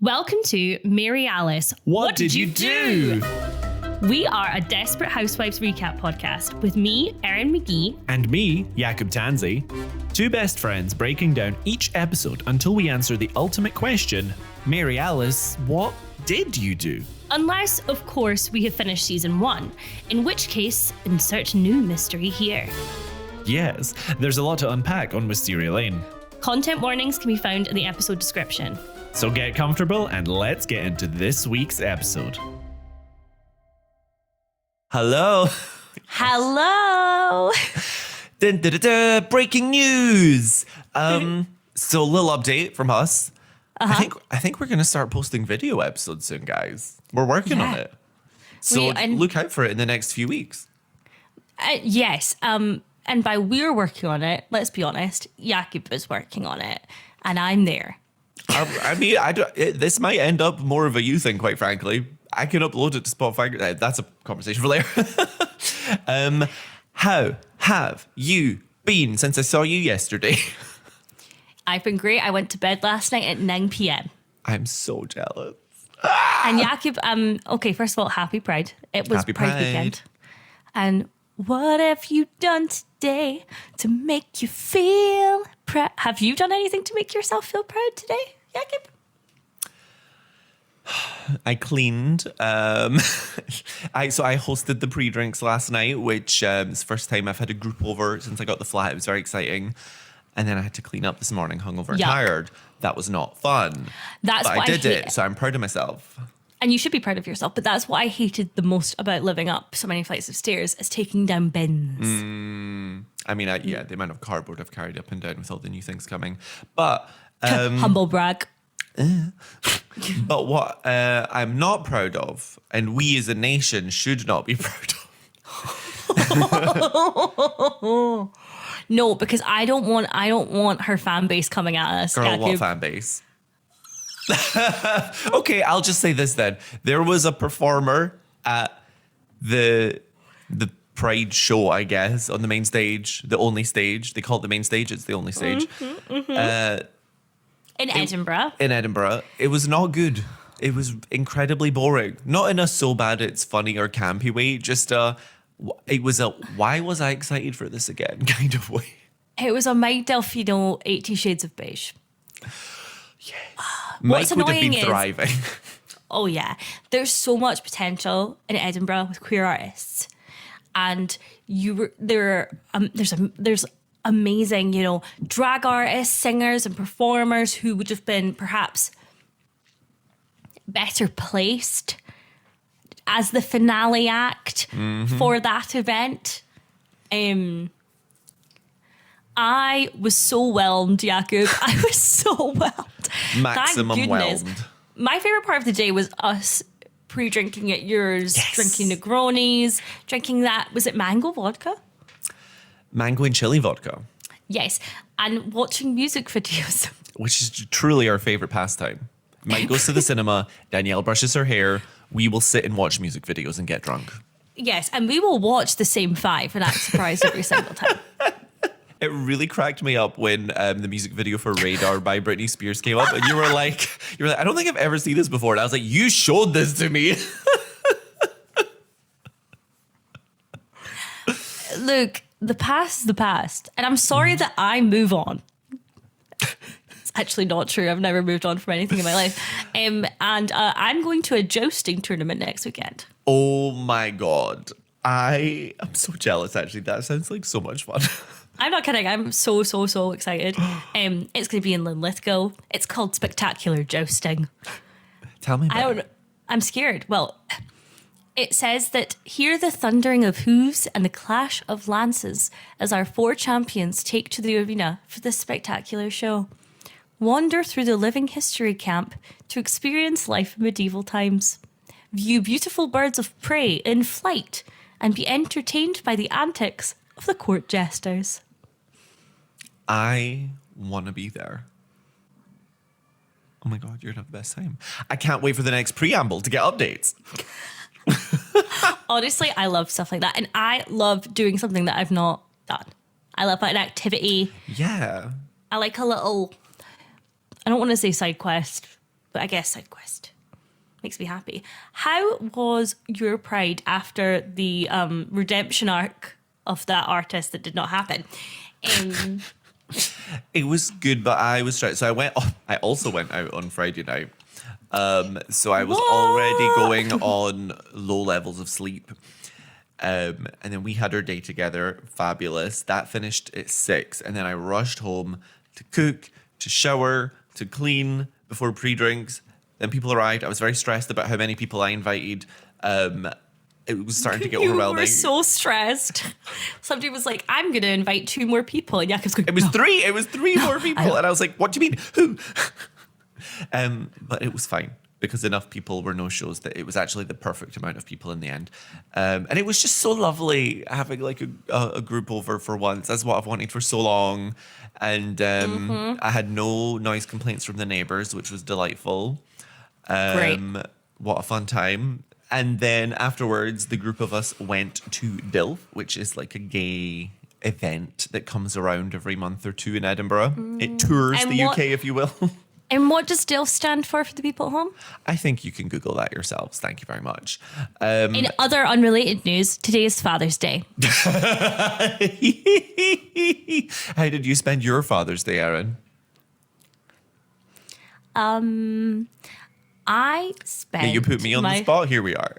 Welcome to Mary Alice. What did you do? We are a Desperate Housewives recap podcast with me, Erin McGee. And me, Jakub Tansey. Two best friends breaking down each episode until we answer the ultimate question, Mary Alice, what did you do? Unless, of course, we have finished season 1, in which case, insert new mystery here. Yes, there's a lot to unpack on Wisteria Lane. Content warnings can be found in the episode description. So get comfortable and let's get into this week's episode. Hello. Hello. Dun, dun, dun, dun, breaking news. So a little update from us. I think we're going to start posting video episodes soon, guys. We're working on it. So look out for it in the next few weeks. Yes. And by we're working on it, let's be honest, Jakub is working on it. And I'm there. I mean, this might end up more of a you thing, quite frankly. I can upload it to Spotify. That's a conversation for later. How have you been since I saw you yesterday? I've been great. I went to bed last night at 9 p.m. I'm so jealous. And Jakub, okay, first of all, happy Pride. It was Happy Pride weekend. And what have you done today to make you feel proud? Have you done anything to make yourself feel proud today, Jakub? I cleaned. I hosted the pre-drinks last night, which is the first time I've had a group over since I got the flat. It was very exciting. And then I had to clean up this morning, hungover and tired. That was not fun. But I did it, so I'm proud of myself. And you should be proud of yourself, but that's what I hated the most about living up so many flights of stairs, is taking down bins. I mean, the amount of cardboard I've carried up and down with all the new things coming. But Humble brag. But what I'm not proud of, and we as a nation should not be proud of. No, because I don't want her fan base coming at us. Girl, Jakub. what fan base? Okay, I'll just say this then. There was a performer at the Pride show, I guess, on the main stage, the only stage. They call it the main stage. It's the only stage. In Edinburgh. In Edinburgh. It was not good. It was incredibly boring. Not in a so bad it's funny or campy way. Just it was a why was I excited for this again kind of way. It was a Mike Delfino 80 Shades of Beige. Yes. What's Mike would have annoying been thriving. Oh yeah, there's so much potential in Edinburgh with queer artists, and there's amazing, drag artists, singers, and performers who would have been perhaps better placed as the finale act for that event. I was so whelmed, Jakub. I was so whelmed. Maximum whelmed. My favorite part of the day was us pre-drinking at yours, drinking Negronis, drinking that, was it mango vodka? Mango and chili vodka. Yes, and watching music videos. Which is truly our favorite pastime. Mike goes to the cinema, Danielle brushes her hair, we will sit and watch music videos and get drunk. Yes, and we will watch the same 5 and act surprised every single time. It really cracked me up when the music video for Radar by Britney Spears came up, and you were like, I don't think I've ever seen this before. And I was like, you showed this to me. Look, the past is the past, and I'm sorry that I move on. It's actually not true. I've never moved on from anything in my life. And I'm going to a jousting tournament next weekend. Oh my God. I am so jealous, actually. That sounds like so much fun. I'm not kidding. I'm so excited. It's going to be in Linlithgow. It's called Spectacular Jousting. Tell me about it. I'm scared. Well, it says that hear the thundering of hooves and the clash of lances as our 4 champions take to the arena for this spectacular show. Wander through the living history camp to experience life in medieval times. View beautiful birds of prey in flight and be entertained by the antics of the court jesters. I want to be there. Oh my God, you're going to have the best time. I can't wait for the next preamble to get updates. Honestly, I love stuff like that. And I love doing something that I've not done. I love an activity. Yeah. I like a little, I don't want to say side quest, but I guess side quest. Makes me happy. How was your Pride after the redemption arc of that artist that did not happen? It was good, but I was stressed. So I also went out on Friday night. So I was already going on low levels of sleep. And then we had our day together. Fabulous. That finished at 6. And then I rushed home to cook, to shower, to clean before pre-drinks. Then people arrived. I was very stressed about how many people I invited. It was starting to get overwhelming. You were so stressed. Somebody was like, I'm going to invite 2 more people. And Jakub's going, It was 3. It was 3 more people. And I was like, what do you mean? Who? But it was fine because enough people were no-shows that it was actually the perfect amount of people in the end. And it was just so lovely having like a group over for once. That's what I've wanted for so long. And I had no noise complaints from the neighbours, which was delightful. Great. What a fun time. And then afterwards, the group of us went to DILF, which is like a gay event that comes around every month or 2 in Edinburgh. It tours And the UK, if you will. And what does DILF stand for the people at home? I think you can Google that yourselves. Thank you very much. In other unrelated news, today is Father's Day. How did you spend your Father's Day, Erin? I spent. Yeah, you put me on the spot. Here we are.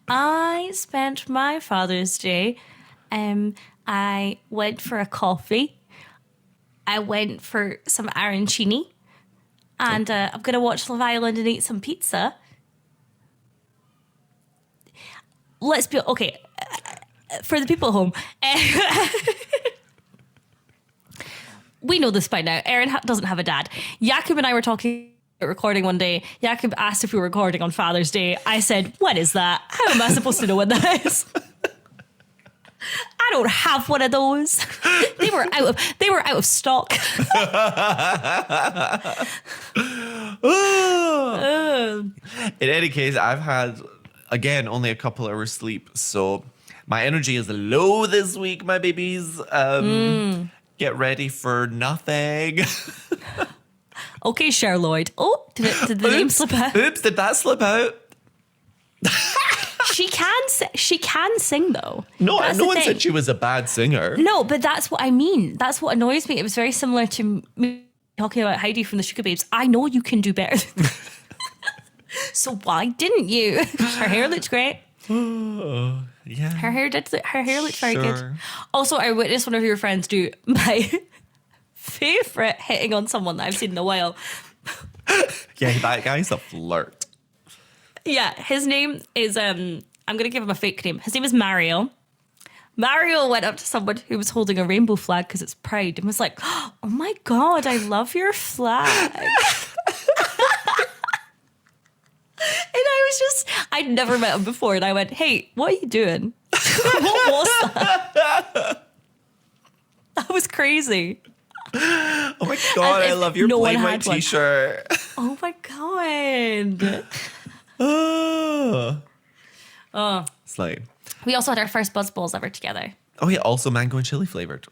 I spent my Father's Day. I went for a coffee. I went for some arancini. And I'm going to watch Love Island and eat some pizza. Let's be... Okay. For the people at home. We know this by now. Erin doesn't have a dad. Jakub and I were talking about recording one day. Jakub asked if we were recording on Father's Day. I said, what is that? How am I supposed to know what that is? I don't have one of those. They were out of stock. In any case, I've had, again, only a couple hours sleep. So my energy is low this week, my babies. Get ready for nothing. Okay, Charlotte. Oh, did the name slip out? Oops, did that slip out? She can sing though. No, no one said she was a bad singer. No, but that's what I mean. That's what annoys me. It was very similar to me talking about Heidi from the Sugar Babes. I know you can do better. So why didn't you? Her hair looked great. Oh, yeah. Her hair looked very good. Also, I witnessed one of your friends do my favourite hitting on someone that I've seen in a while. Yeah, that guy's a flirt. Yeah, his name is, I'm going to give him a fake name. His name is Mario. Mario went up to someone who was holding a rainbow flag because it's Pride and was like, oh my God, I love your flag. And I'd never met him before. And I went, hey, what are you doing? What was that? That was crazy. Oh my God, I love your Plain White t-shirt. Oh my God. Oh. Slay. We also had our first Buzz Balls ever together. Oh yeah, also mango and chili flavored.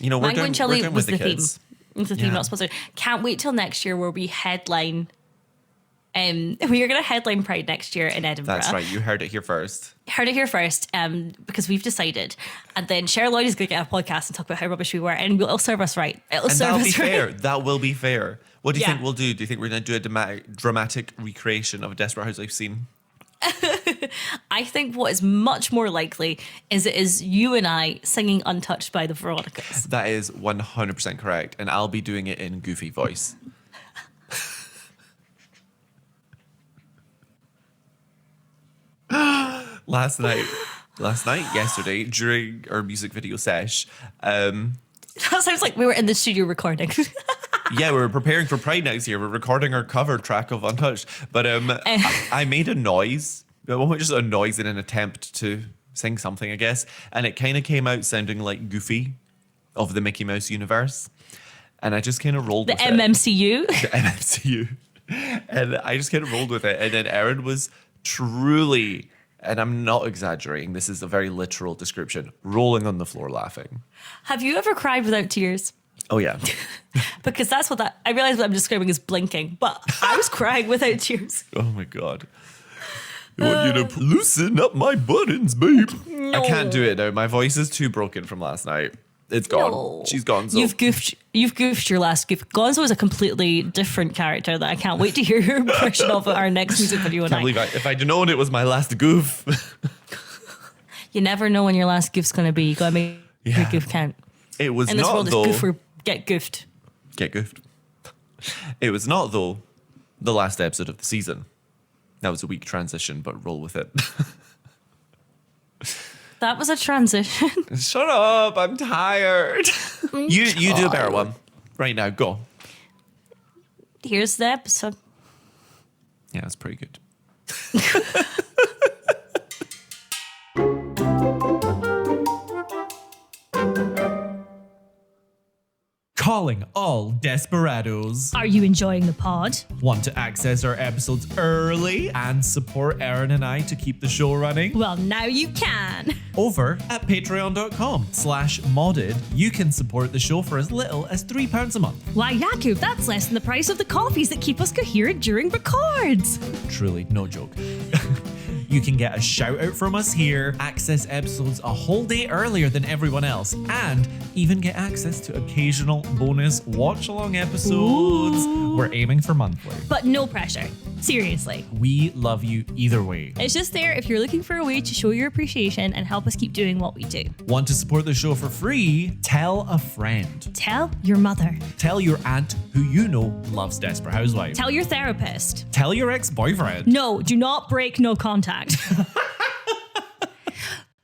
You know, we're mango and chili going was with the kids. theme. It was the theme, not sponsored. Can't wait till next year where we headline. We are going to headline Pride next year in Edinburgh. That's right. You heard it here first. Because we've decided. And then Cheryl Lloyd is going to get a podcast and talk about how rubbish we were, and it'll serve us right. That'll be fair. That will be fair. What do you think we'll do? Do you think we're going to do a dramatic recreation of a Desperate Housewives scene? I think what is much more likely is it is you and I singing Untouched by the Veronicas. That is 100% correct. And I'll be doing it in goofy voice. Yesterday, during our music video sesh. That sounds like we were in the studio recording. Yeah, we were preparing for Pride next year. We're recording our cover track of Untouched. But I made a noise. Well, just a noise in an attempt to sing something, I guess. And it kind of came out sounding like Goofy of the Mickey Mouse universe. And I just kind of rolled with it. The MMCU? The MMCU. And I just kind of rolled with it. And then Erin was truly, and I'm not exaggerating, this is a very literal description, rolling on the floor laughing. Have you ever cried without tears? Oh, yeah. Because that's what I realize what I'm describing as blinking, but I was crying without tears. Oh, my God. I want you to loosen up my buttons, babe. No. I can't do it now. My voice is too broken from last night. It's gone. No. She's gone. So. You've goofed your last goof. Gonzo is a completely different character that I can't wait to hear your impression of our next music video. Can't believe if I'd known it was my last goof. You never know when your last goof's going to be. You got to make your goof count. It was in this not, world, though. It's goof or get goofed. Get goofed. It was not, though, the last episode of the season. That was a weak transition, but roll with it. That was a transition. Shut up. I'm tired. You do a better one. Right now, go. Here's the episode. Yeah, that's pretty good. Calling all desperados. Are you enjoying the pod? Want to access our episodes early and support Erin and I to keep the show running? Well, now you can. Over at patreon.com/modded, you can support the show for as little as £3 a month. Why, Jakub, that's less than the price of the coffees that keep us coherent during records. Truly, no joke. You can get a shout out from us here, access episodes a whole day earlier than everyone else, and even get access to occasional bonus watch along episodes. Ooh. We're aiming for monthly. But no pressure. Seriously. We love you either way. It's just there if you're looking for a way to show your appreciation and help us keep doing what we do. Want to support the show for free? Tell a friend. Tell your mother. Tell your aunt who you know loves Desperate Housewives. Tell your therapist. Tell your ex-boyfriend. No, do not break no contact.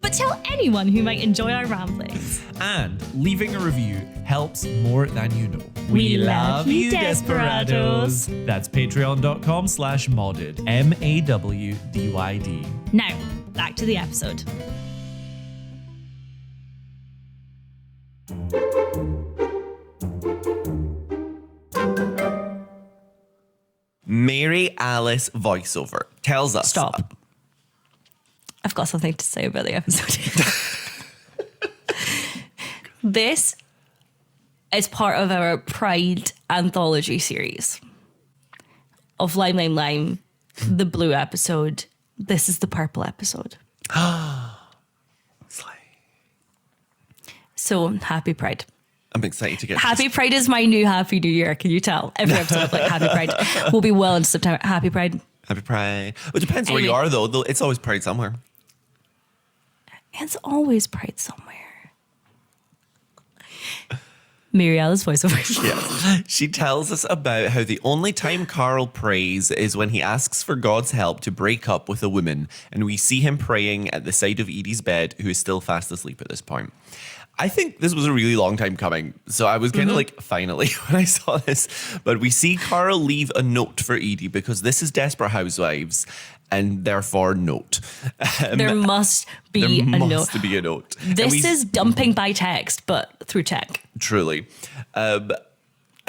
But tell anyone who might enjoy our ramblings. And leaving a review helps more than you know. We love you, desperados. That's patreon.com/modded. MAWDYD. Now, back to the episode. Mary Alice voiceover tells us. Stop. I've got something to say about the episode. This is part of our Pride anthology series of Lime, Lime, Lime, the blue episode. This is the purple episode. So, happy Pride. I'm excited to get Happy Pride is my new Happy New Year. Can you tell? Every episode, like Happy Pride. We'll be well into September. Happy Pride. Happy Pride. It depends where you Anyway. are, though. It's always Pride somewhere. It's always Pride somewhere. Muriela's voiceover. Yes. She tells us about how the only time Carl prays is when he asks for God's help to break up with a woman, and we see him praying at the side of Edie's bed, who is still fast asleep at this point. I think this was a really long time coming, so I was kind of like, finally, when I saw this. But we see Carl leave a note for Edie because this is Desperate Housewives, and therefore note. There must be a note. There must be a note. This is dumping by text, but through tech. Truly. And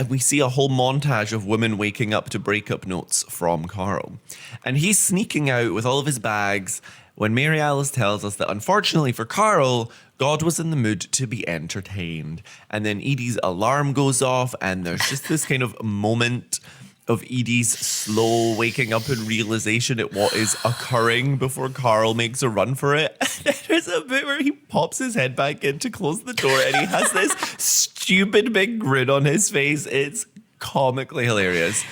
we see a whole montage of women waking up to breakup notes from Carl. And he's sneaking out with all of his bags when Mary Alice tells us that unfortunately for Carl, God was in the mood to be entertained. And then Edie's alarm goes off and there's just this kind of moment of Edie's slow waking up and realization at what is occurring before Carl makes a run for it. There's a bit where he pops his head back in to close the door and he has this stupid big grin on his face. It's comically hilarious.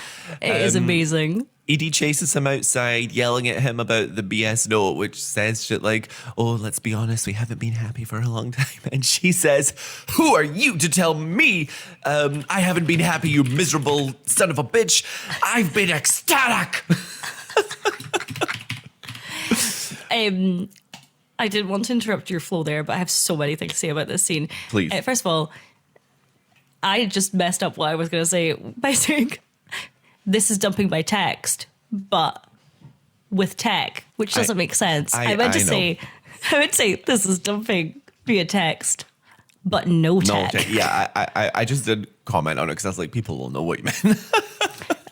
It is amazing. Edie chases him outside, yelling at him about the BS note, which says shit like, oh, let's be honest, we haven't been happy for a long time. And she says, who are you to tell me I haven't been happy, you miserable son of a bitch? I've been ecstatic. I didn't want to interrupt your flow there, but I have so many things to say about this scene. Please. First of all, I just messed up what I was going to say by saying this is dumping by text, but with tech, which doesn't make sense. I meant to say this is dumping via text, but no tech. No, yeah, I just did comment on it because I was like, people will know what you meant.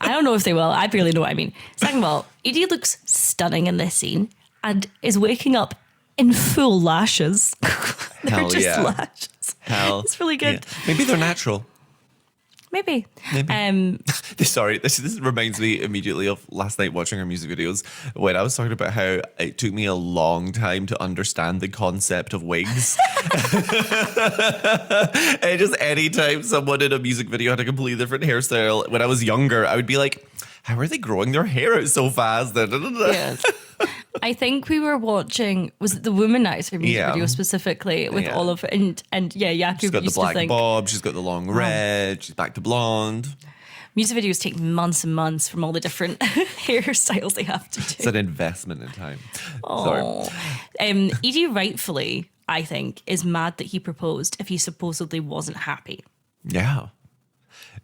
I don't know if they will. I barely know what I mean. Second of all, Edie looks stunning in this scene and is waking up in full lashes. They're Hell just yeah. lashes. Hell, It's really good. yeah. Maybe they're natural. Maybe. Sorry, this reminds me immediately of last night watching our music videos when I was talking about how it took me a long time to understand the concept of wigs. And just anytime someone in a music video had a completely different hairstyle, when I was younger, I would be like, how are they growing their hair out so fast? Yes. I think we were watching, was it the Womanizer music video specifically with all of it? And Jakub She's got the used black to think, bob, she's got the long red, she's back to blonde. music videos take months and months from all the different hairstyles they have to do. It's an investment in time. Oh. Edie rightfully, I think, is mad that he proposed if he supposedly wasn't happy. Yeah.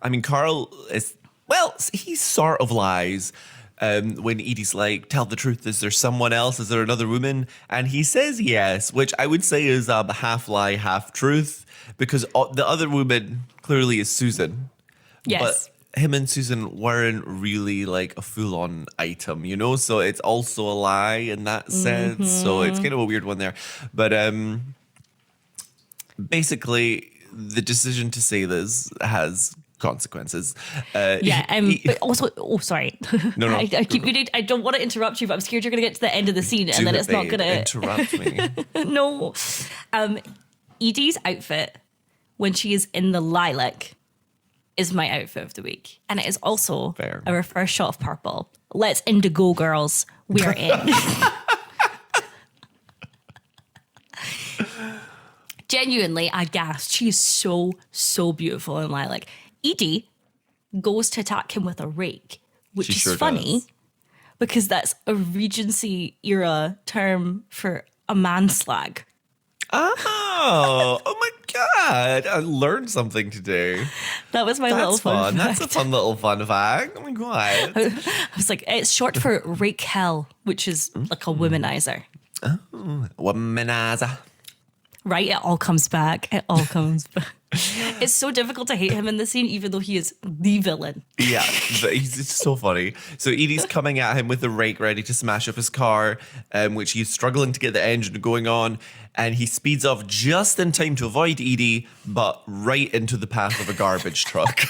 I mean, Carl is, well, he sort of lies. When Edie's like, tell the truth, is there someone else? Is there another woman? And he says yes, which I would say is half lie, half truth, because the other woman clearly is Susan. Yes. But him and Susan weren't really like a full-on item, you know? So it's also a lie in that sense. So it's kind of a weird one there. But basically, the decision to say this has consequences. But also, sorry. No. I don't want to interrupt you, but I'm scared you're going to get to the end of the scene and then it's not going to interrupt me. No. Edie's outfit when she is in the lilac is my outfit of the week, and it is also Fair. a reverse shot of purple. Let's indigo, girls. We are in. Genuinely, I gasped. She is so beautiful in lilac. Edie goes to attack him with a rake, which She is sure funny does. because that's a Regency era term for a manslag. Oh my God. I learned something today. That was my little fun fact. That's a fun little fun fact. Oh my God. I was like, it's short for rake hell, which is like a womanizer. Womanizer. Right? It all comes back. It all comes back. It's so difficult to hate him in this scene, even though he is the villain. Yeah, but it's so funny. So Edie's coming at him with a rake ready to smash up his car, which he's struggling to get the engine going on. And he speeds off just in time to avoid Edie, but right into the path of a garbage truck.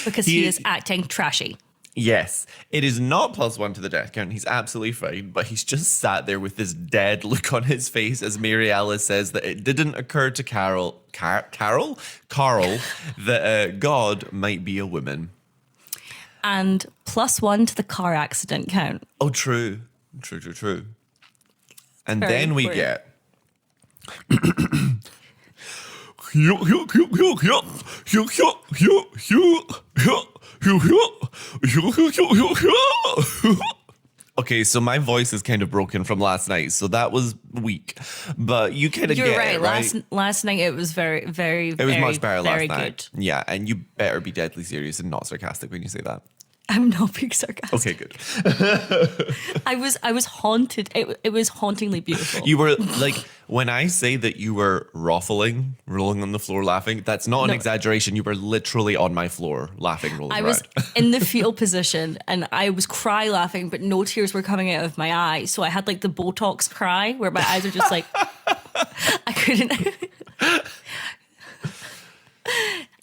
Because he is acting trashy. Yes, it is not +1 to the death count. He's absolutely fine, but he's just sat there with this dead look on his face as Mary Alice says that it didn't occur to Carl that God might be a woman. And +1 to the car accident count. Oh, true. And then we get... Okay, so my voice is kind of broken from last night, so that was weak. But you kind of get You're right. it, right? Last night it was very, very, It was much better last very night. good. Yeah, and you better be deadly serious and not sarcastic when you say that. I'm not being sarcastic. Okay, good. I was haunted. It was hauntingly beautiful. You were like, when I say that you were ruffling, rolling on the floor laughing, that's not an exaggeration. You were literally on my floor laughing, rolling I around. was in the fetal position and I was cry laughing, but no tears were coming out of my eyes. So I had like the Botox cry where my eyes are just like, I couldn't.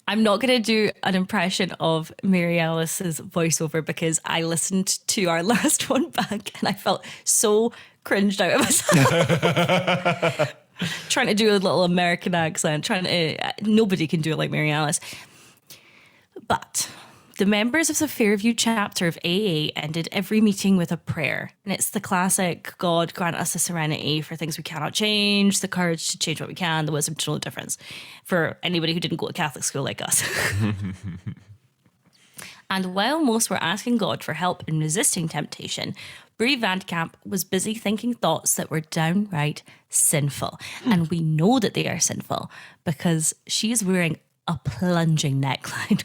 I'm not going to do an impression of Mary Alice's voiceover because I listened to our last one back and I felt so cringed out of myself. Trying to do a little American accent, nobody can do it like Mary Alice. But the members of the Fairview chapter of AA ended every meeting with a prayer. And it's the classic, God grant us the serenity for things we cannot change, the courage to change what we can, the wisdom to know the difference. For anybody who didn't go to Catholic school like us. And while most were asking God for help in resisting temptation, Bree Van Camp was busy thinking thoughts that were downright sinful. And we know that they are sinful because she is wearing a plunging neckline.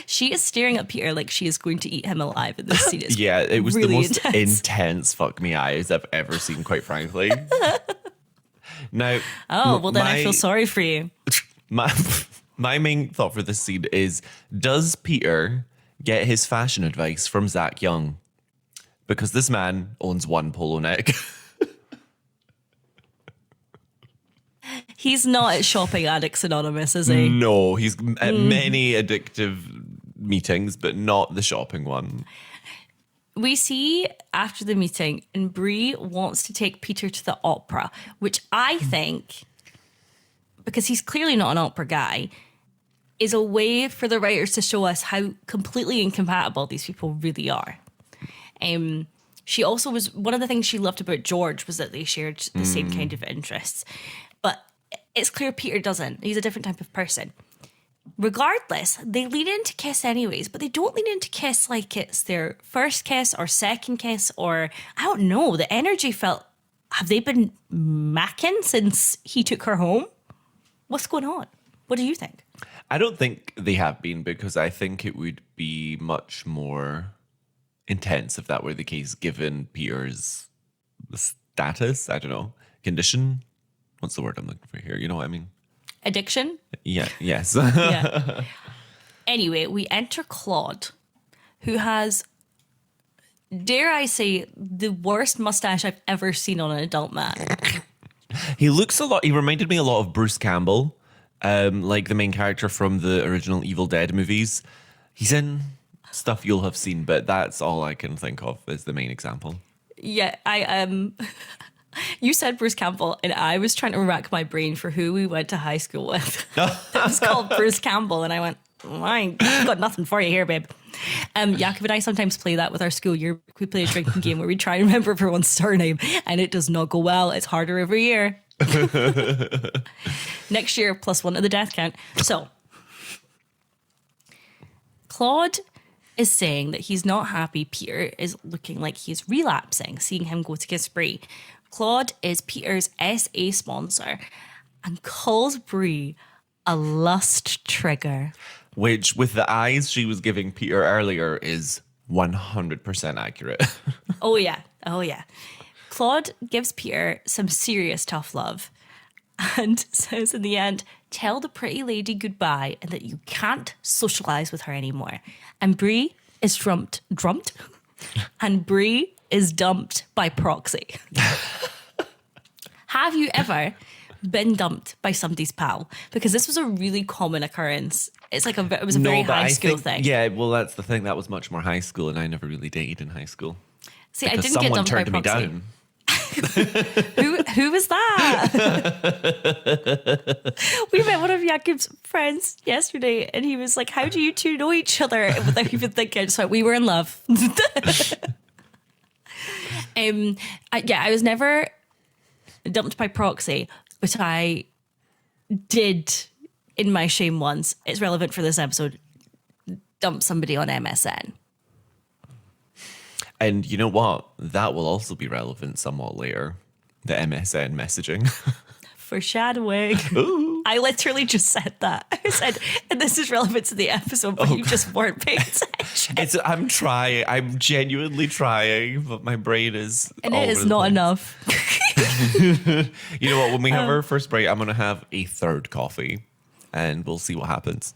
She is staring at Peter like she is going to eat him alive in this scene. It's yeah, it was really the most intense fuck me eyes I've ever seen, quite frankly. Now, I feel sorry for you. My main thought for this scene is, does Peter get his fashion advice from Zach Young? Because this man owns one polo neck. He's not at Shopping Addicts Anonymous, is he? No, he's at many addictive meetings, but not the shopping one. We see after the meeting, and Bree wants to take Peter to the opera, which I think, because he's clearly not an opera guy, is a way for the writers to show us how completely incompatible these people really are. She also was, one of the things she loved about George was that they shared the same kind of interests. But it's clear Peter doesn't. He's a different type of person. Regardless, they lean in to kiss anyways, but they don't lean in to kiss like it's their first kiss or second kiss, or I don't know. The energy felt, have they been macking since he took her home? What's going on? What do you think? I don't think they have been, because I think it would be much more intense if that were the case, given Peter's status. I don't know. Condition? What's the word I'm looking for here? You know what I mean? Addiction? Yeah, yes. Yeah. Anyway, we enter Claude, who has, dare I say, the worst mustache I've ever seen on an adult man. He looks a lot, he reminded me a lot of Bruce Campbell, like the main character from the original Evil Dead movies. He's in stuff you'll have seen, but that's all I can think of as the main example. Yeah, you said Bruce Campbell, and I was trying to rack my brain for who we went to high school with. It was called Bruce Campbell, and I went, I've got nothing for you here, babe. Jakub and I sometimes play that with our school year. We play a drinking game where we try and remember everyone's surname, and it does not go well. It's harder every year. Next year, +1 to the death count. So, Claude is saying that he's not happy Peter is looking like he's relapsing, seeing him go to kiss Bree. Claude is Peter's SA sponsor and calls Bree a lust trigger. Which, with the eyes she was giving Peter earlier, is 100% accurate. Oh, yeah. Oh, yeah. Claude gives Peter some serious tough love and says in the end, tell the pretty lady goodbye and that you can't socialise with her anymore. And Bree is drumped? And Bree is dumped by proxy. Have you ever been dumped by somebody's pal? Because this was a really common occurrence. It's like it was a very high school thing. Yeah, well, that's the thing. That was much more high school, and I never really dated in high school. See, I didn't get dumped by proxy. Someone turned me down. Who was that? We met one of Jakub's friends yesterday, and he was like, how do you two know each other? Without even thinking. So we were in love. I was never dumped by proxy, but I did, in my shame once, it's relevant for this episode, dump somebody on MSN. And you know what? That will also be relevant somewhat later. The MSN messaging. Foreshadowing. Ooh. I literally just said that. I said, and this is relevant to the episode, but you just weren't paying attention. I'm trying. I'm genuinely trying, but my brain is. And it is not enough. You know what? When we have our first break, I'm going to have a third coffee, and we'll see what happens.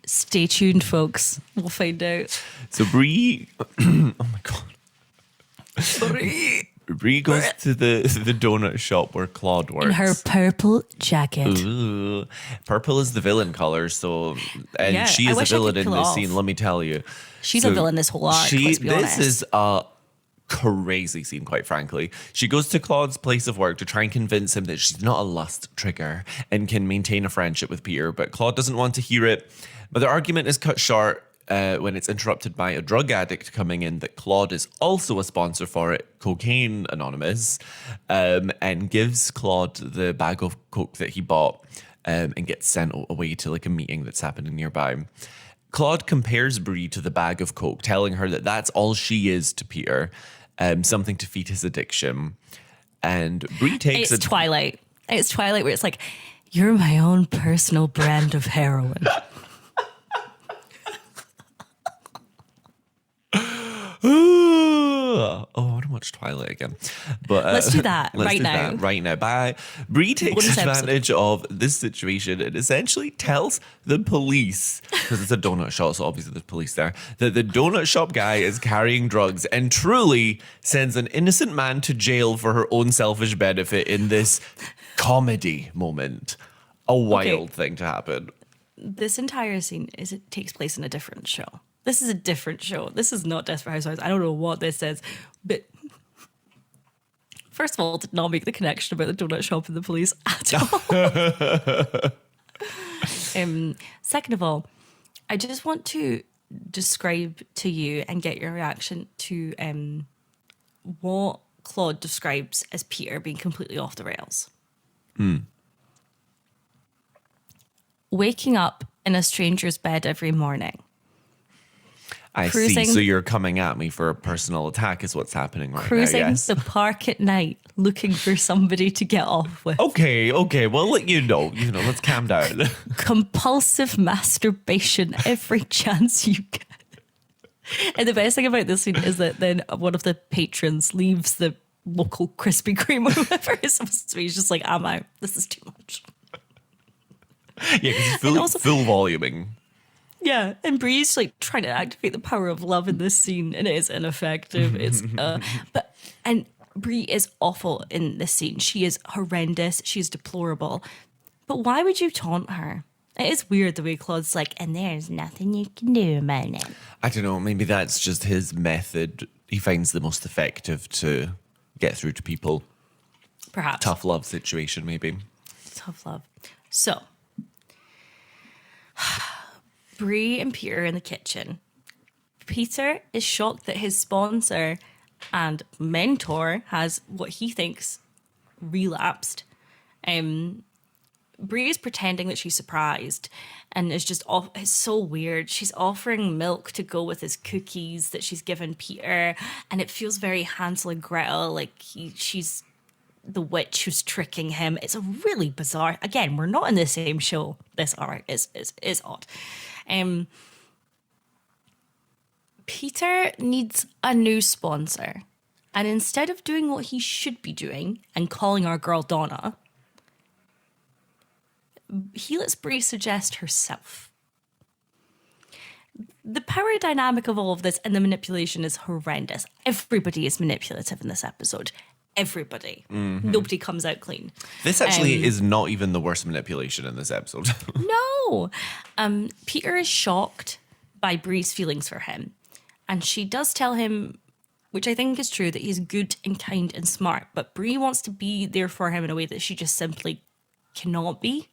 Stay tuned, folks. We'll find out. So Bree, oh my god, Bree goes to the donut shop where Claude works in her purple jacket. Ooh. Purple is the villain color, so she is a villain in this scene. Let me tell you, she's a villain this whole arc. Let's be honest. This is a crazy scene, quite frankly. She goes to Claude's place of work to try and convince him that she's not a lust trigger and can maintain a friendship with Peter, but Claude doesn't want to hear it. But the argument is cut short when it's interrupted by a drug addict coming in that Claude is also a sponsor for it, Cocaine Anonymous, and gives Claude the bag of coke that he bought and gets sent away to like a meeting that's happening nearby. Claude compares Bree to the bag of coke, telling her that that's all she is to Peter, something to feed his addiction. And Bree takes it. Twilight. It's Twilight where it's like, you're my own personal brand of heroin. Oh, what am watch Twilight again. But Let's do that let's right do now. that right now. Bye. Bree takes Bonus episode. advantage of this situation and essentially tells the police, because it's a donut shop, so obviously there's police there, that the donut shop guy is carrying drugs and truly sends an innocent man to jail for her own selfish benefit in this comedy moment. A wild thing to happen. This entire scene takes place in a different show. This is a different show. This is not Desperate Housewives. I don't know what this is, but first of all, did not make the connection about the donut shop and the police at all. Second of all, I just want to describe to you and get your reaction to what Claude describes as Peter being completely off the rails. Waking up in a stranger's bed every morning. I see. So you're coming at me for a personal attack is what's happening right now, yes? The park at night looking for somebody to get off with. Okay. Well, let you know, let's calm down. Compulsive masturbation every chance you get. And the best thing about this scene is that then one of the patrons leaves the local Krispy Kreme or whatever it's supposed to be. He's just like, I'm out. This is too much. Yeah, because he's full voluming. Yeah, and Bree's like trying to activate the power of love in this scene, and it is ineffective. And Bree is awful in this scene. She is horrendous. She is deplorable. But why would you taunt her? It is weird the way Claude's like, and there's nothing you can do about it. I don't know. Maybe that's just his method. He finds the most effective to get through to people. Perhaps. Tough love situation, maybe. Tough love. So, Bree and Peter are in the kitchen. Peter is shocked that his sponsor and mentor has what he thinks relapsed. Bree is pretending that she's surprised and is just off. It's so weird. She's offering milk to go with his cookies that she's given Peter, and it feels very Hansel and Gretel, like she's the witch who's tricking him. It's a really bizarre. Again, we're not in the same show. This art is odd. Peter needs a new sponsor, and instead of doing what he should be doing and calling our girl Donna, he lets Bree suggest herself. The power dynamic of all of this and the manipulation is horrendous. Everybody is manipulative in this episode. Everybody. Mm-hmm. Nobody comes out clean. This actually is not even the worst manipulation in this episode. No. Peter is shocked by Bree's feelings for him. And she does tell him, which I think is true, that he's good and kind and smart. But Bree wants to be there for him in a way that she just simply cannot be.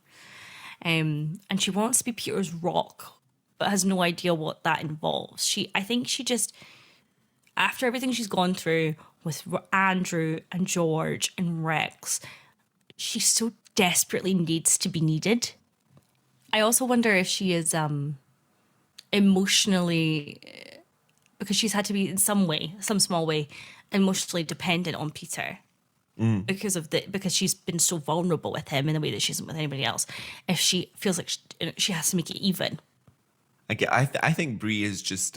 And she wants to be Peter's rock, but has no idea what that involves. I think she just, after everything she's gone through with Andrew and George and Rex, she so desperately needs to be needed. I also wonder if she is emotionally, because she's had to be in some way, some small way, emotionally dependent on Peter. Because she's been so vulnerable with him in a way that she isn't with anybody else. If she feels like she has to make it even. I think Bree is just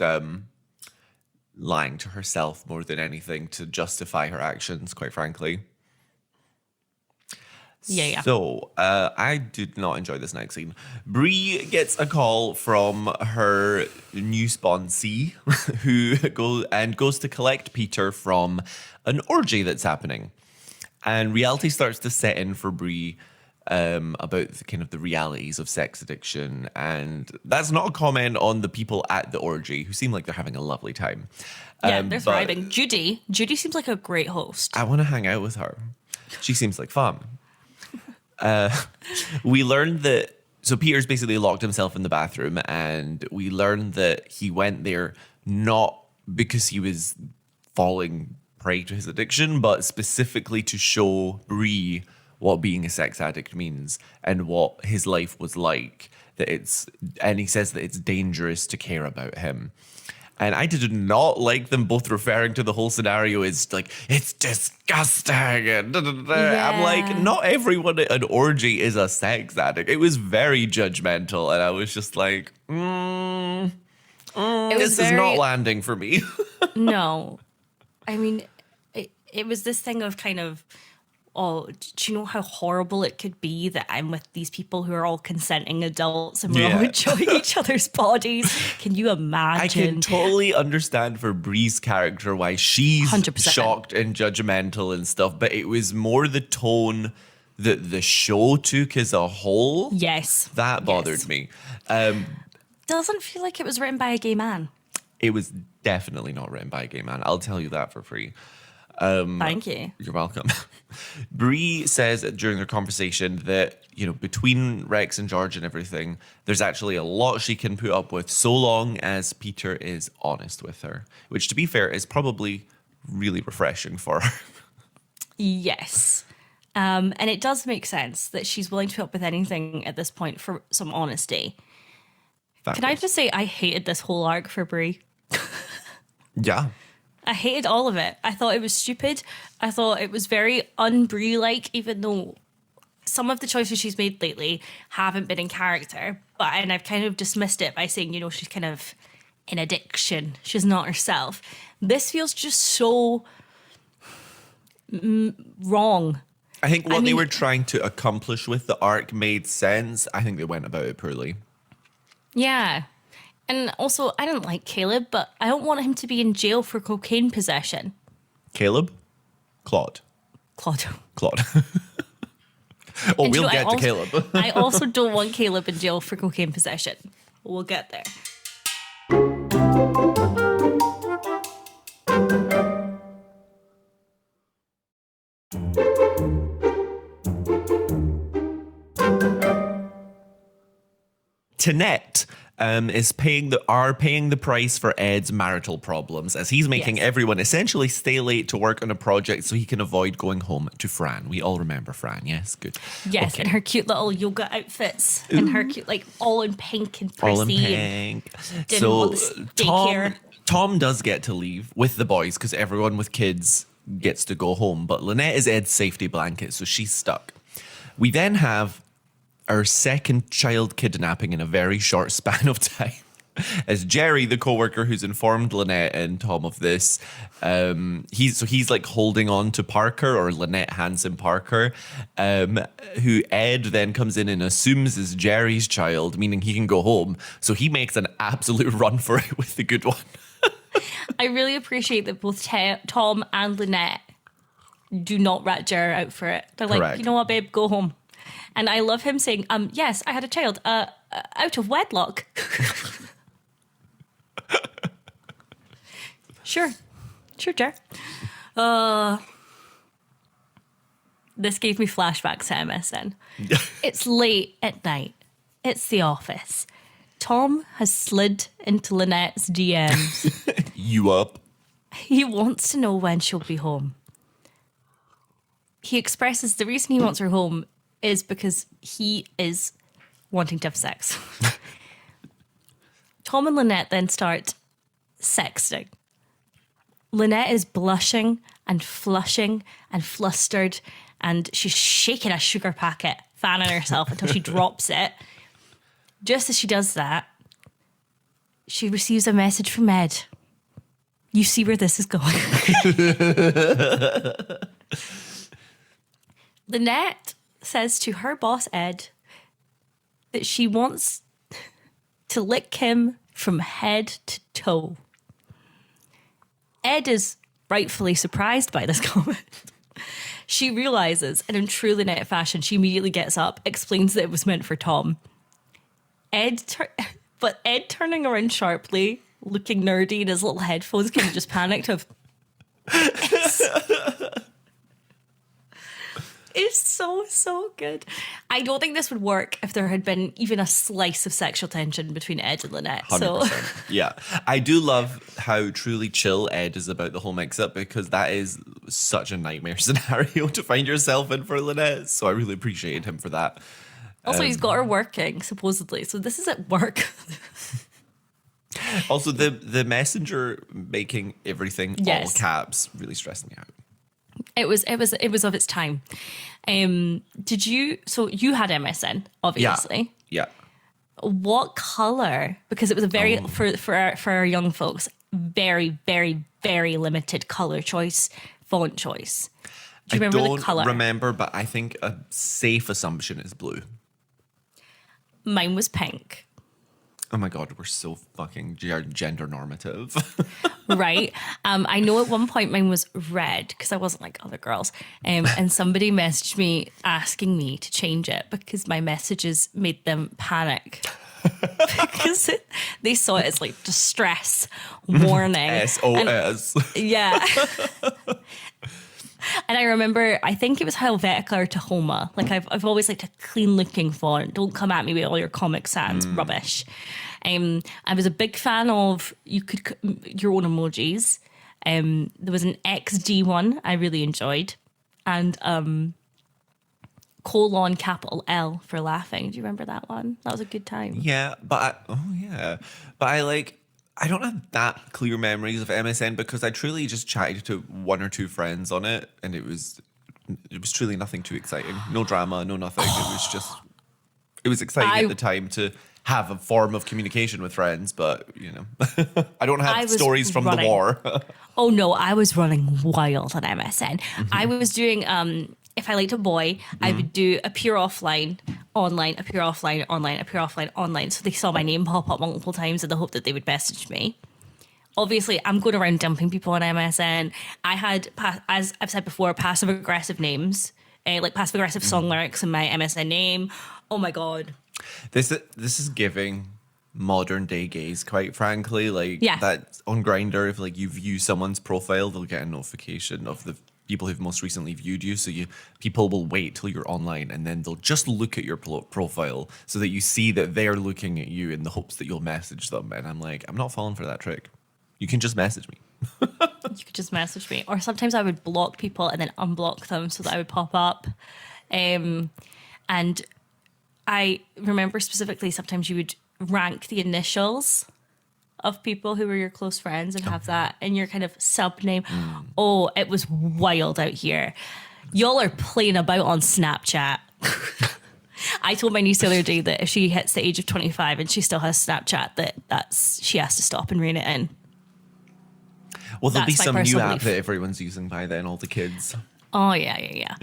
lying to herself more than anything to justify her actions, quite frankly. Yeah. So, I did not enjoy this next scene. Bree gets a call from her new sponsee who goes to collect Peter from an orgy that's happening. And reality starts to set in for Bree about the realities of sex addiction. And that's not a comment on the people at the orgy who seem like they're having a lovely time. Yeah, they're thriving. Judy seems like a great host. I want to hang out with her. She seems like fun. We learned that, so Peter's basically locked himself in the bathroom, and we learned that he went there not because he was falling prey to his addiction, but specifically to show Bree what being a sex addict means and what his life was like. And he says that it's dangerous to care about him. And I did not like them both referring to the whole scenario as like, it's disgusting. And Yeah. I'm like, not everyone at an orgy is a sex addict. It was very judgmental. And I was just like, this is not landing for me. No. I mean, it was this thing of kind of, oh, do you know how horrible it could be that I'm with these people who are all consenting adults and we're all enjoying each other's bodies? Can you imagine? I can totally understand for Bree's character why she's 100%. shocked and judgmental and stuff, but it was more the tone that the show took as a whole. Yes. That bothered me. Doesn't feel like it was written by a gay man. It was definitely not written by a gay man. I'll tell you that for free. Thank you. You're welcome. Bree says during their conversation that, between Rex and George and everything, there's actually a lot she can put up with so long as Peter is honest with her, which, to be fair, is probably really refreshing for her. Yes. And it does make sense that she's willing to put up with anything at this point for some honesty. Can I just say I hated this whole arc for Bree? Yeah. I hated all of it. I thought it was stupid. I thought it was very un-Bree-like, even though some of the choices she's made lately haven't been in character. And I've kind of dismissed it by saying, she's kind of in addiction. She's not herself. This feels just so wrong. I think what they were trying to accomplish with the arc made sense. I think they went about it poorly. Yeah. And also, I don't like Caleb, but I don't want him to be in jail for cocaine possession. Caleb? Claude. Claude. Oh, we'll get to Caleb. I also don't want Caleb in jail for cocaine possession. We'll get there. Lynette is paying the price for Ed's marital problems as he's making everyone essentially stay late to work on a project so he can avoid going home to Fran. We all remember Fran, yes? Good. Yes, okay. And her cute little yoga outfits. Ooh. And her cute, all in pink and prissy. All in pink. So Tom does get to leave with the boys because everyone with kids gets to go home. But Lynette is Ed's safety blanket, so she's stuck. We then have our second child kidnapping in a very short span of time. As Jerry, the coworker who's informed Lynette and Tom of this, he's like holding on to Parker, or Lynette hands him Parker, who Ed then comes in and assumes is Jerry's child, meaning he can go home. So he makes an absolute run for it with the good one. I really appreciate that both Tom and Lynette do not rat Jerry out for it. They're like, Correct. You know what, babe, go home. And I love him saying, yes, I had a child, out of wedlock. Sure, Jer. This gave me flashbacks to MSN. It's late at night. It's the office. Tom has slid into Lynette's DMs. You up? He wants to know when she'll be home. He expresses the reason he wants her home is because he is wanting to have sex. Tom and Lynette then start sexting. Lynette is blushing and flushing and flustered, and she's shaking a sugar packet, fanning herself until she drops it. Just as she does that, she receives a message from Ed. You see where this is going. Lynette says to her boss, Ed, that she wants to lick him from head to toe. Ed is rightfully surprised by this comment. She realizes, and in true Lynette fashion, she immediately gets up, explains that it was meant for Tom. But Ed turning around sharply, looking nerdy in his little headphones, kind of just panicked of, It's so good. I don't think this would work if there had been even a slice of sexual tension between Ed and Lynette. 100%. Yeah. I do love how truly chill Ed is about the whole mix-up, because that is such a nightmare scenario to find yourself in for Lynette. So I really appreciated him for that. Also, he's got her working, supposedly. So this is at work. Also, the messenger making everything all caps really stressed me out. It was of its time. Did you? So you had MSN, obviously. Yeah. What color? Because it was a very for our young folks, very very very limited color choice font choice. Do you remember the color? I don't remember, but I think a safe assumption is blue. Mine was pink. Oh my God, we're so fucking gender normative. Right. I know at one point mine was red because I wasn't like other girls. And somebody messaged me asking me to change it because my messages made them panic. Because they saw it as like distress warning. SOS. Yeah. And I remember, I think it was Helvetica or Tahoma. Like I've always liked a clean looking font. Don't come at me with all your Comic Sans rubbish. I was a big fan of your own emojis. There was an XD one I really enjoyed, and colon capital L for laughing. Do you remember that one? That was a good time. Yeah, but I don't have that clear memories of MSN because I truly just chatted to one or two friends on it, and it was truly nothing too exciting. No drama, no nothing. It was exciting at the time to have a form of communication with friends, but I don't have stories from the war. Oh no, I was running wild on MSN. I was doing if I liked a boy, I would do a pure offline, online, a pure offline, online, a pure offline, online. So they saw my name pop up multiple times in the hope that they would message me. Obviously, I'm going around dumping people on MSN. I had, as I've said before, passive-aggressive names, like passive-aggressive song lyrics in my MSN name. Oh my God. This is giving modern day gays, quite frankly. Like that on Grindr, if like you view someone's profile, they'll get a notification of the people who've most recently viewed you. So people will wait till you're online and then they'll just look at your profile so that you see that they're looking at you in the hopes that you'll message them. And I'm like, I'm not falling for that trick. You can just message me. You could just message me. Or sometimes I would block people and then unblock them so that I would pop up. And I remember specifically sometimes you would rank the initials of people who were your close friends and have that in your kind of sub name. Oh, it was wild out here. Y'all are playing about on Snapchat. I told my niece the other day that if she hits the age of 25 and she still has Snapchat, that's she has to stop and rein it in. Well, there'll be some new app that everyone's using by then, all the kids. Oh, yeah.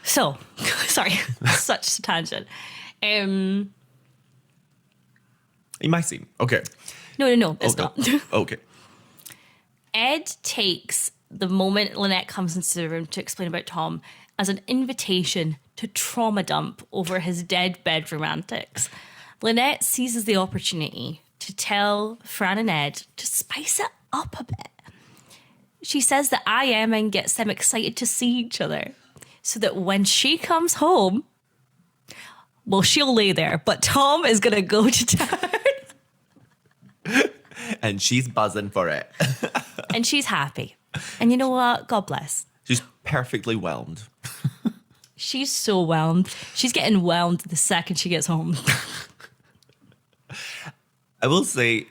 So, sorry, such a tangent. You might seem. Okay. No, it's not. Okay. Ed takes the moment Lynette comes into the room to explain about Tom as an invitation to trauma dump over his dead bedroom antics. Lynette seizes the opportunity to tell Fran and Ed to spice it up a bit. She says that IMing gets them excited to see each other so that when she comes home, well, she'll lay there, but Tom is going to go to town. And she's buzzing for it. And she's happy. And you know what? God bless. She's perfectly whelmed. She's so whelmed. She's getting whelmed the second she gets home. I will say,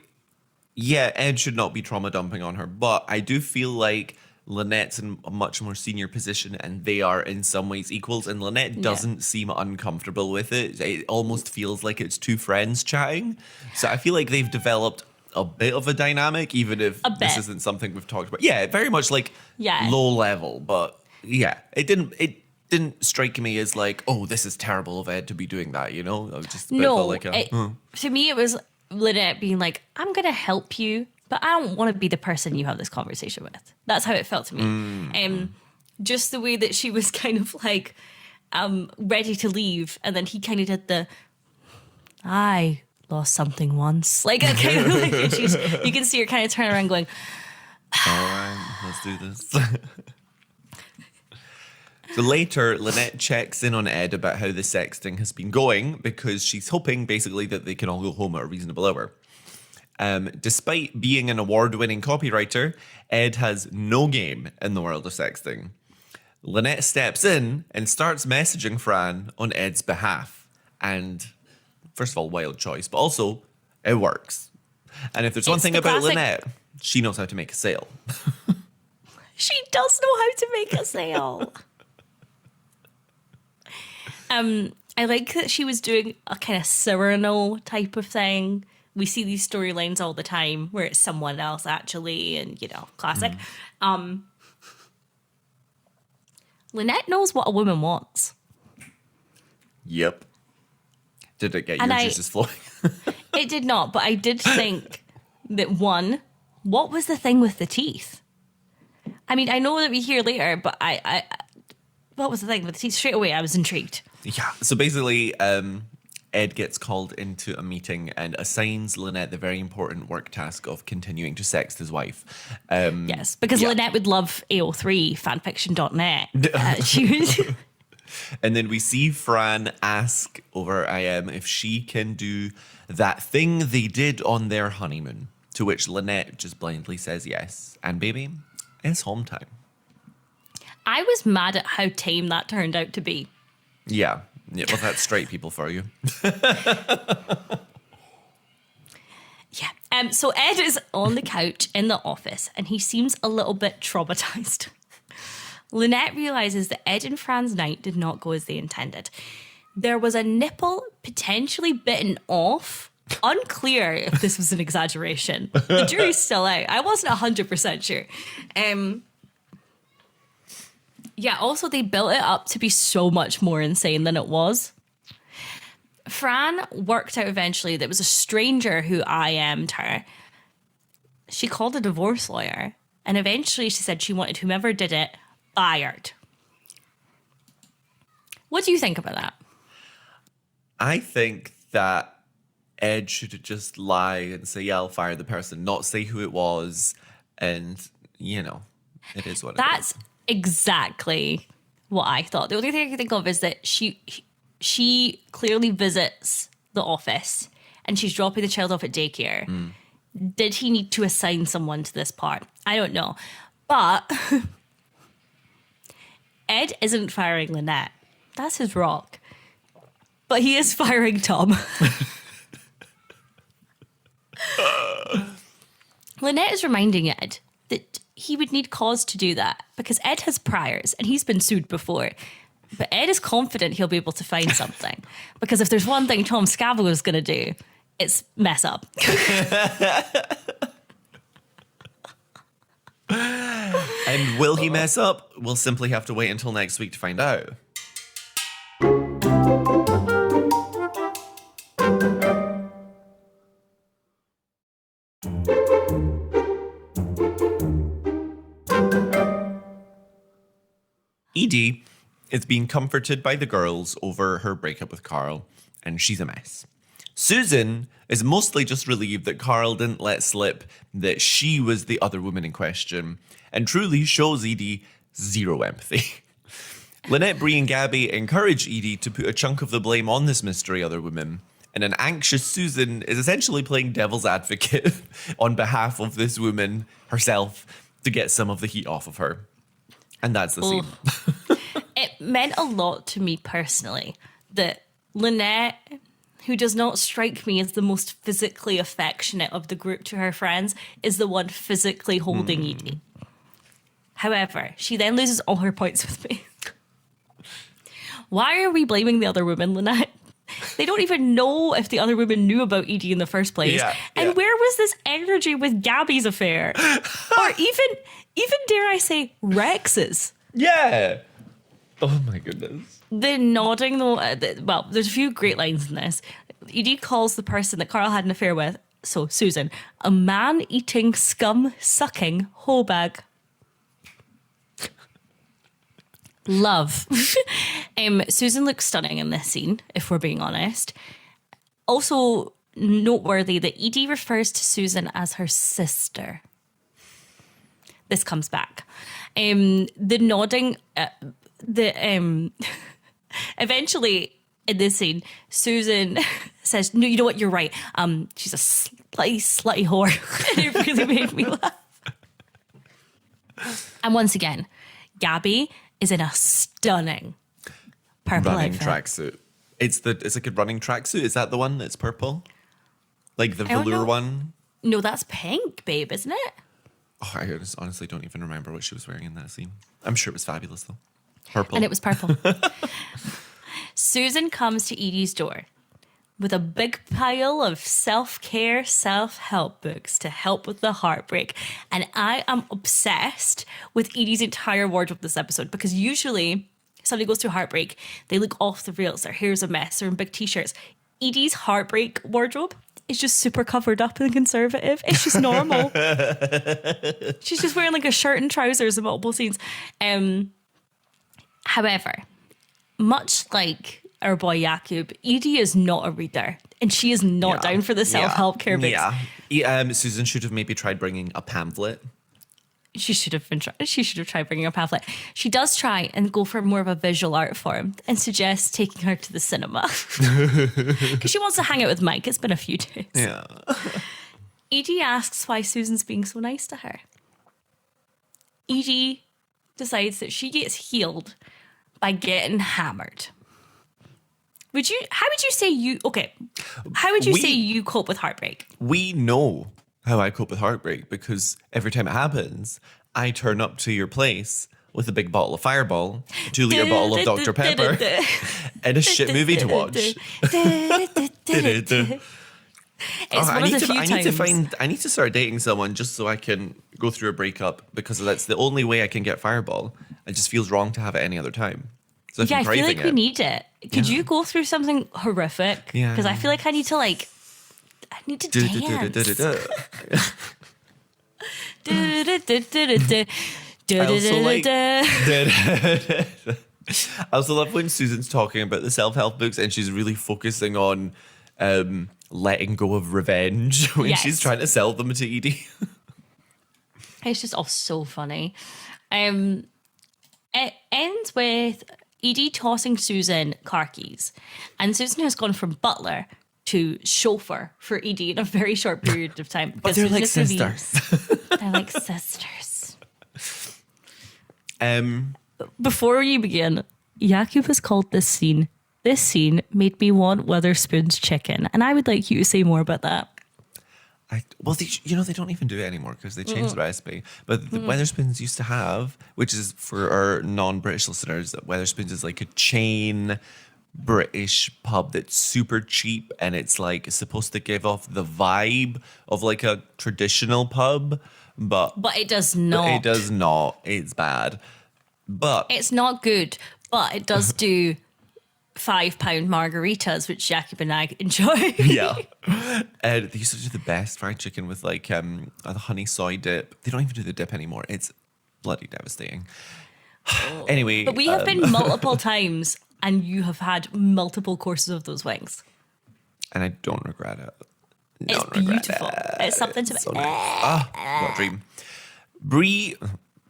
yeah, Ed should not be trauma dumping on her, but I do feel like Lynette's in a much more senior position and they are in some ways equals, and Lynette doesn't seem uncomfortable with it. It almost feels like it's two friends chatting. So I feel like they've developed a bit of a dynamic, even if this isn't something we've talked about. Yeah, very much like low level, but yeah, it didn't strike me as like, oh, this is terrible of Ed to be doing that, I was just a bit like to me it was Lynette being like, I'm going to help you, but I don't want to be the person you have this conversation with. That's how it felt to me. Just the way that she was kind of like ready to leave, and then he kind of did I lost something once. Like, I kind of like, and you can see her kind of turn around going, all right, let's do this. So later, Lynette checks in on Ed about how the sexting has been going because she's hoping basically that they can all go home at a reasonable hour. Despite being an award-winning copywriter, Ed has no game in the world of sexting. Lynette steps in and starts messaging Fran on Ed's behalf. And first of all, wild choice, but also it works. And if there's one thing about Lynette, she knows how to make a sale. She does know how to make a sale. I like that she was doing a kind of Cyrano type of thing. We see these storylines all the time where it's someone else actually, and classic. Lynette knows what a woman wants. Yep. Did it get And your juices flowing? It did not, but I did think that one, what was the thing with the teeth? I mean, I know that we hear later, but I what was the thing with the teeth? Straight away, I was intrigued. Yeah. So basically, Ed gets called into a meeting and assigns Lynette the very important work task of continuing to sext his wife. Yes, because Lynette would love AO3 fanfiction.net. She would. And then we see Fran ask over IM if she can do that thing they did on their honeymoon, to which Lynette just blindly says yes. And baby, it's home time. I was mad at how tame that turned out to be. Yeah, well, that's straight people for you. Yeah. So Ed is on the couch in the office and he seems a little bit traumatized. Lynette realizes that Ed and Fran's night did not go as they intended. There was a nipple potentially bitten off. Unclear if this was an exaggeration. The jury's still out. I wasn't 100% sure. Yeah, also they built it up to be so much more insane than it was. Fran worked out eventually that it was a stranger who IM'd her. She called a divorce lawyer, and eventually she said she wanted whomever did it fired. What do you think about that? I think that Ed should just lie and say, yeah, I'll fire the person, not say who it was. And, you know, it is what it is. That's exactly what I thought. The only thing I can think of is that she clearly visits the office and she's dropping the child off at daycare. Did he need to assign someone to this part? I don't know. But Ed isn't firing Lynette. That's his rock. But he is firing Tom. Lynette is reminding Ed that he would need cause to do that because Ed has priors and he's been sued before. But Ed is confident he'll be able to find something because if there's one thing Tom Scavell is going to do, it's mess up. And will he mess up? We'll simply have to wait until next week to find out. Edie is being comforted by the girls over her breakup with Carl, and she's a mess. Susan is mostly just relieved that Carl didn't let slip that she was the other woman in question, and truly shows Edie zero empathy. Lynette, Bree, and Gabby encourage Edie to put a chunk of the blame on this mystery other woman, and an anxious Susan is essentially playing devil's advocate on behalf of this woman herself to get some of the heat off of her. And that's the scene. It meant a lot to me personally that Lynette, who does not strike me as the most physically affectionate of the group to her friends, is the one physically holding Edie. However, she then loses all her points with me. Why are we blaming the other women, Lynette? They don't even know if the other women knew about Edie in the first place. Yeah, and where was this energy with Gabby's affair? Or even dare I say, Rex's? Yeah. Oh my goodness. The nodding, though, well, there's a few great lines in this. Edie calls the person that Carl had an affair with, so Susan, a man-eating, scum-sucking hoe bag. Love. Susan looks stunning in this scene, if we're being honest. Also noteworthy that Edie refers to Susan as her sister. This comes back. The nodding, eventually in this scene, Susan says, "No, you know what? You're right. She's a slutty whore." And it really made me laugh. And once again, Gabby is in a stunning purple running outfit. tracksuit. It's like a running tracksuit. Is that the one that's purple? Like the velour one? No, that's pink, babe, isn't it? Oh, I honestly don't even remember what she was wearing in that scene. I'm sure it was fabulous though. Purple. And it was purple. Susan comes to Edie's door. with a big pile of self-care, self-help books to help with the heartbreak. And I am obsessed with Edie's entire wardrobe this episode, because usually somebody goes through heartbreak, they look off the rails, their hair's a mess, they're in big t-shirts. Edie's heartbreak wardrobe is just super covered up and conservative. It's just normal. She's just wearing like a shirt and trousers in multiple scenes. However, much like our boy Jakub, Edie is not a reader, and she is not down for the self-help care books. Susan should have maybe tried bringing a pamphlet. She should have tried bringing a pamphlet. She does try and go for more of a visual art form and suggests taking her to the cinema because she wants to hang out with Mike. It's been a few days. Yeah. Edie asks why Susan's being so nice to her. Edie decides that she gets healed by getting hammered. How would you say you cope with heartbreak? We know how I cope with heartbreak, because every time it happens, I turn up to your place with a big bottle of Fireball, 2 liter bottle of Dr. Pepper, and a shit movie to watch. I need to start dating someone just so I can go through a breakup, because that's the only way I can get Fireball. It just feels wrong to have it any other time. So I feel like we need it. Could you go through something horrific? Yeah. Because I feel like I need to dance. I also love when Susan's talking about the self-help books and she's really focusing on letting go of revenge when she's trying to sell them to Edie. It's just all so funny. It ends with Edie tossing Susan car keys, and Susan has gone from butler to chauffeur for Edie in a very short period of time. But they're like sisters. They're like sisters. Um, Before you begin, Jakub has called this scene made me want Witherspoon's chicken, and I would like you to say more about that. they don't even do it anymore because they changed the recipe. But the Wetherspoons used to have, which is for our non-British listeners, that Wetherspoons is like a chain British pub that's super cheap, and it's like supposed to give off the vibe of like a traditional pub, but it does not. It does not. It's bad. But it's not good, but it does do £5 margaritas, which Jakub and I enjoy. Yeah. And they used to do the best fried chicken with like a honey soy dip. They don't even do the dip anymore. It's bloody devastating. Anyway. But we have been multiple times, and you have had multiple courses of those wings. And I don't regret it. It's beautiful. It's something to... So nice. What a dream. Bree,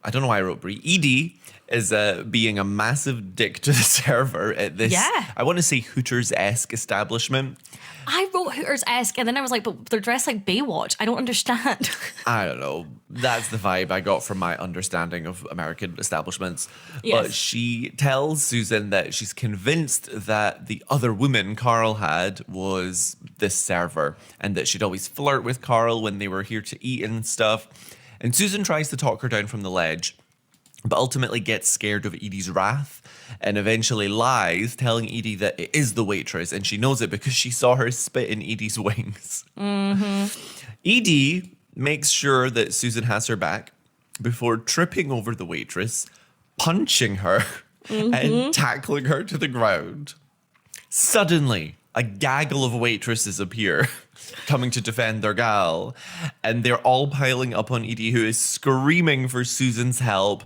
I don't know why I wrote Bree. Edie is being a massive dick to the server at this, I want to say Hooters-esque establishment. I wrote Hooters-esque, and then I was like, but they're dressed like Baywatch. I don't understand. I don't know. That's the vibe I got from my understanding of American establishments. Yes. But she tells Susan that she's convinced that the other woman Carl had was this server, and that she'd always flirt with Carl when they were here to eat and stuff. And Susan tries to talk her down from the ledge, but ultimately gets scared of Edie's wrath and eventually lies, telling Edie that it is the waitress, and she knows it because she saw her spit in Edie's wings. Mm-hmm. Edie makes sure that Susan has her back before tripping over the waitress, punching her, and tackling her to the ground. Suddenly, a gaggle of waitresses appear, coming to defend their gal, and they're all piling up on Edie, who is screaming for Susan's help.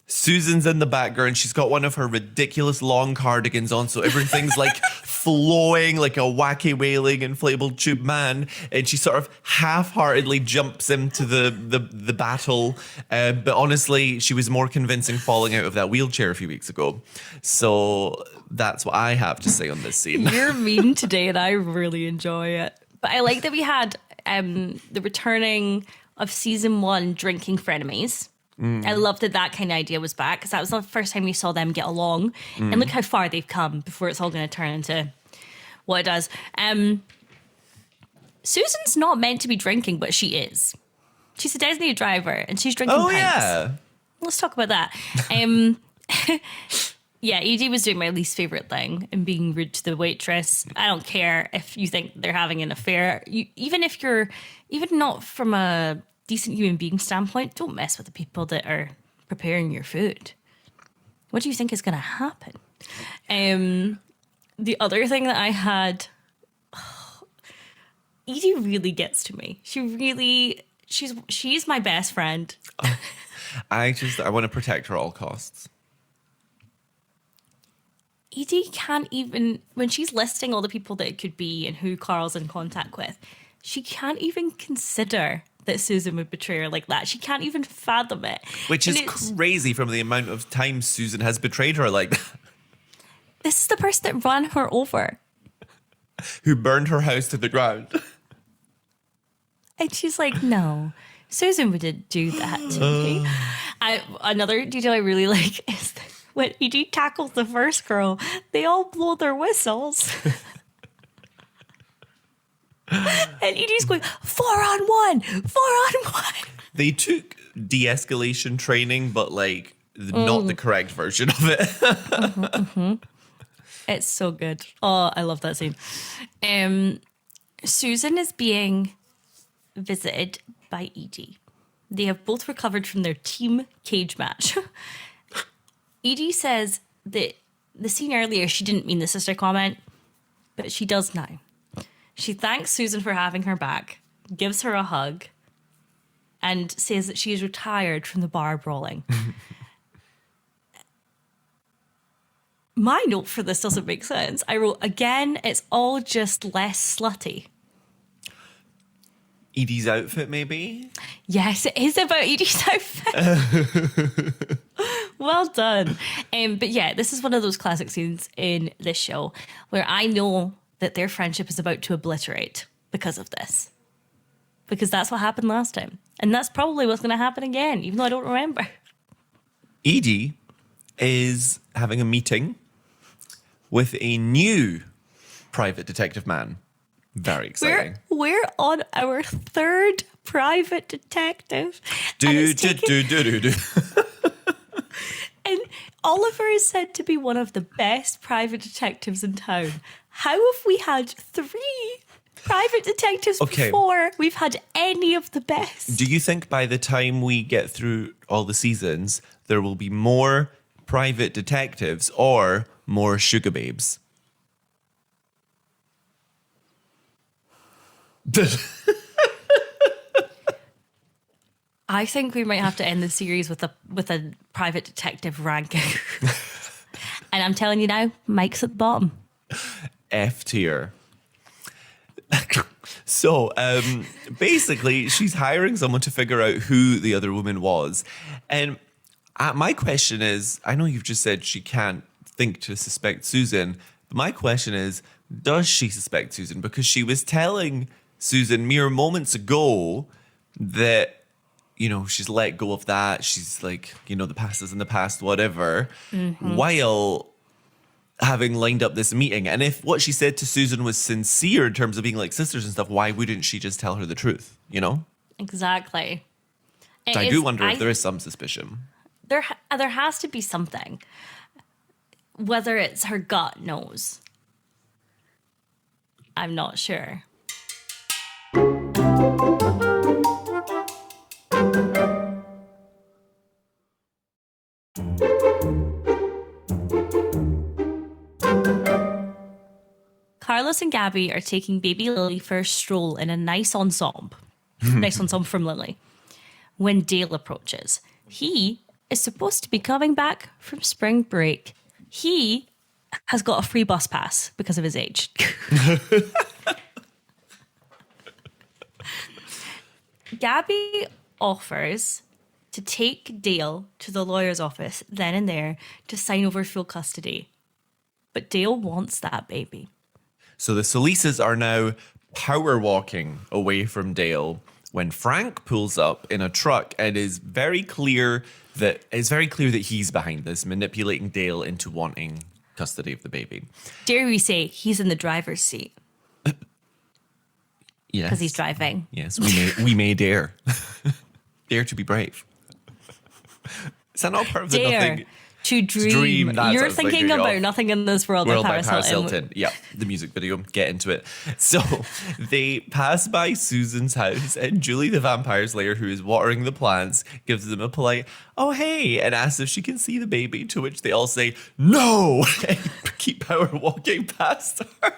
Susan's in the background. She's got one of her ridiculous long cardigans on, so everything's like flowing like a wacky wailing inflatable tube man, and she sort of half-heartedly jumps into the battle. But honestly, she was more convincing falling out of that wheelchair a few weeks ago. So that's what I have to say on this scene. You're mean today, and I really enjoy it. But I like that we had the returning of season 1 drinking frenemies. I love that kind of idea was back, because that was the first time we saw them get along. And look how far they've come before it's all going to turn into what it does. Susan's not meant to be drinking, but she is. She's a designated driver, and she's drinking pints. Yeah. Let's talk about that. Yeah, Edie was doing my least favorite thing and being rude to the waitress. I don't care if you think they're having an affair. Even if you're, even not from a decent human being standpoint, don't mess with the people that are preparing your food. What do you think is going to happen? The other thing that I had, Edie really gets to me. She's my best friend. I want to protect her at all costs. Edie can't even, when she's listing all the people that it could be and who Carl's in contact with, she can't even consider that Susan would betray her like that. She can't even fathom it. Which is crazy from the amount of times Susan has betrayed her like that. This is the person that ran her over. Who burned her house to the ground. And she's like, no, Susan wouldn't do that to me. Another detail I really like is that when Edie tackles the first girl, they all blow their whistles. And Edie's going, 4 on 1, 4 on 1. They took de-escalation training, but like not the correct version of it. It's so good. Oh, I love that scene. Susan is being visited by Edie. They have both recovered from their team cage match. Edie says that the scene earlier, she didn't mean the sister comment, but she does now. She thanks Susan for having her back, gives her a hug, and says that she is retired from the bar brawling. My note for this doesn't make sense. I wrote, again, it's all just less slutty. Edie's outfit, maybe? Yes, it is about Edie's outfit. Well done. But yeah, this is one of those classic scenes in this show where I know that their friendship is about to obliterate because of this. Because that's what happened last time. And that's probably what's going to happen again, even though I don't remember. Edie is having a meeting with a new private detective man. Very exciting. We're on our 3rd private detective. Do. And Oliver is said to be one of the best private detectives in town. How have we had 3 private detectives before we've had any of the best? Do you think by the time we get through all the seasons, there will be more private detectives or more sugar babes? I think we might have to end the series with a private detective ranking. And I'm telling you now, Mike's at the bottom. F tier. So, basically, she's hiring someone to figure out who the other woman was. And my question is, I know you've just said she can't think to suspect Susan, but my question is, does she suspect Susan? Because she was telling Susan mere moments ago that, you know, she's let go of that. She's like, you know, the past is in the past, whatever, while having lined up this meeting. And if what she said to Susan was sincere in terms of being like sisters and stuff, why wouldn't she just tell her the truth, you know? Exactly. So I do wonder if there is some suspicion. There has to be something. Whether it's her gut knows. I'm not sure. Carlos and Gabby are taking baby Lily for a stroll in a nice ensemble. Nice ensemble from Lily. When Dale approaches, he is supposed to be coming back from spring break. He has got a free bus pass because of his age. Gabby offers to take Dale to the lawyer's office then and there to sign over full custody. But Dale wants that baby. So the Solises are now power walking away from Dale when Frank pulls up in a truck and is very clear that he's behind this, manipulating Dale into wanting custody of the baby. Dare we say he's in the driver's seat? Yes. Because he's driving. Yes, we may dare. Dare to be brave. Is that not part of the Dare nothing? To dream. That's You're what I was thinking about Nothing in This World, World by Paris Hilton. Hilton. Yeah, the music video. Get into it. So they pass by Susan's house, and Julie, the vampire slayer who is watering the plants, gives them a polite, "Oh, hey," and asks if she can see the baby, to which they all say, "No!" and keep power walking past her.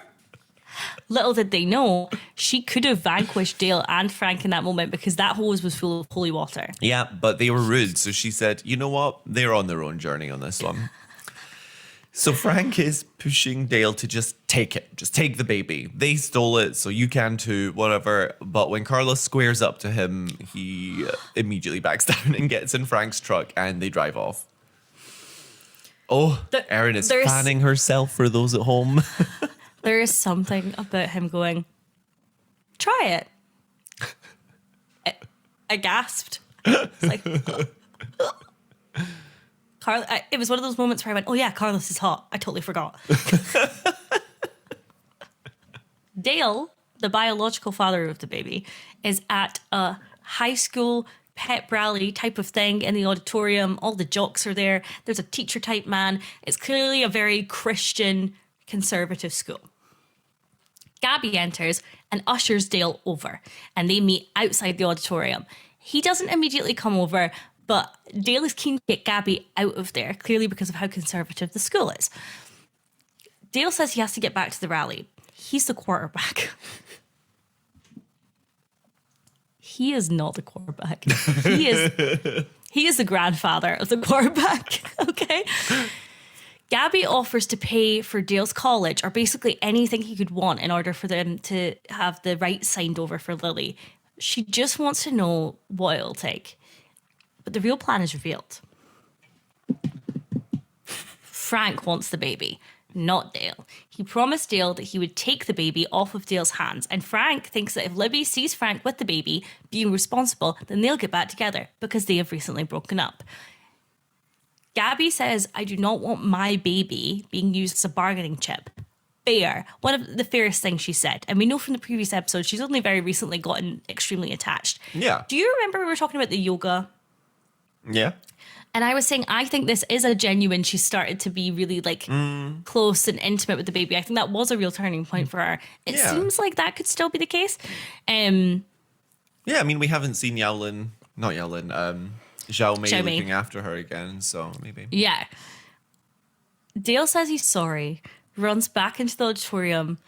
Little did they know, she could have vanquished Dale and Frank in that moment because that hose was full of holy water. Yeah, but they were rude. So she said, "You know what? They're on their own journey on this one." So Frank is pushing Dale to just take it. Just take the baby. They stole it, so you can too, whatever. But when Carlos squares up to him, he immediately backs down and gets in Frank's truck and they drive off. Oh, Erin is fanning herself for those at home. There is something about him going, "Try it." I gasped. It's like, it was one of those moments where I went, "Oh yeah, Carlos is hot. I totally forgot." Dale, the biological father of the baby, is at a high school pep rally type of thing in the auditorium. All the jocks are there. There's a teacher type man. It's clearly a very Christian conservative school. Gabby enters and ushers Dale over, and they meet outside the auditorium. He doesn't immediately come over, but Dale is keen to get Gabby out of there, clearly because of how conservative the school is. Dale says he has to get back to the rally. He's the quarterback. He is not the quarterback. He is the grandfather of the quarterback, okay? Gabby offers to pay for Dale's college, or basically anything he could want in order for them to have the rights signed over for Lily. She just wants to know what it'll take. But the real plan is revealed. Frank wants the baby, not Dale. He promised Dale that he would take the baby off of Dale's hands, and Frank thinks that if Libby sees Frank with the baby being responsible, then they'll get back together because they have recently broken up. Gabby says, "I do not want my baby being used as a bargaining chip." Fair. One of the fairest things she said. And we know from the previous episode, she's only very recently gotten extremely attached. Yeah. Do you remember we were talking about the yoga? Yeah. And I was saying, I think this is a genuine, she started to be really close and intimate with the baby. I think that was a real turning point for her. It seems like that could still be the case. Yeah, I mean, we haven't seen Xiao Mei looking after her again, so maybe. Yeah. Dale says he's sorry, runs back into the auditorium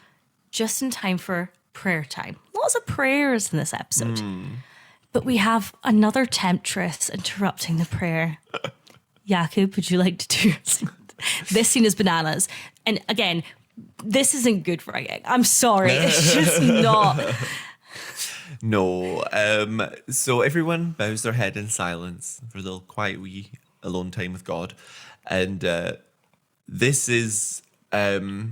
just in time for prayer time. Lots of prayers in this episode. But we have another temptress interrupting the prayer. Jakub, would you like to do this scene is bananas. And again, this isn't good writing. I'm sorry. It's just not. No. So everyone bows their head in silence for a little quiet wee alone time with God. And this is the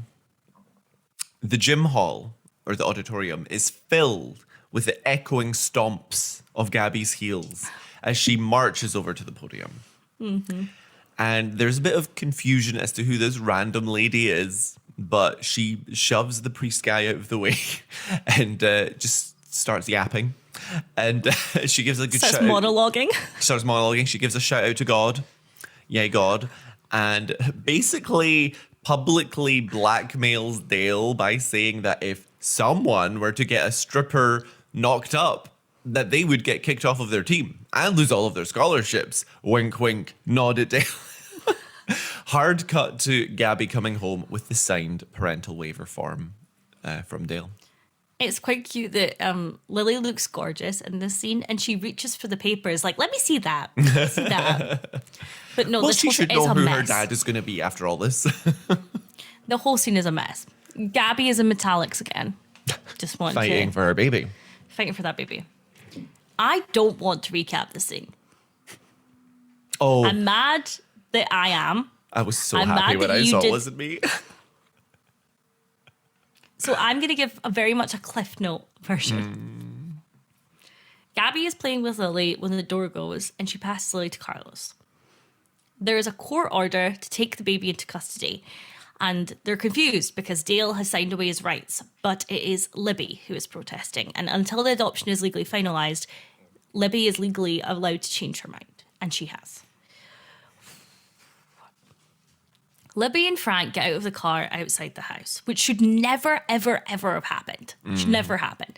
gym hall, or the auditorium, is filled with the echoing stomps of Gabby's heels as she marches over to the podium. Mm-hmm. And there's a bit of confusion as to who this random lady is, but she shoves the priest guy out of the way and just starts yapping. And she gives a good shout monologuing. Starts monologuing. She gives a shout out to God. Yay, God. And basically publicly blackmails Dale by saying that if someone were to get a stripper knocked up, that they would get kicked off of their team and lose all of their scholarships. Wink, wink, nod at Dale. Hard cut to Gabby coming home with the signed parental waiver form from Dale. It's quite cute that Lily looks gorgeous in this scene, and she reaches for the papers, like, let me see that. Let me see that. But no, well, this she whole should is know a who mess. her dad is going to be after all this. The whole scene is a mess. Gabby is in metallics again. Just want Fighting for her baby. Fighting for that baby. I don't want to recap the scene. Oh. I'm mad that I am. I was so I'm happy mad when that I you saw did- it wasn't me. So I'm going to give a very much a Cliff Note version. Gabby is playing with Lily when the door goes, and she passes Lily to Carlos. There is a court order to take the baby into custody, and they're confused because Dale has signed away his rights, but it is Libby who is protesting. And until the adoption is legally finalised, Libby is legally allowed to change her mind, and she has. Libby and Frank get out of the car outside the house, which should never, ever, ever have happened. Should never happen.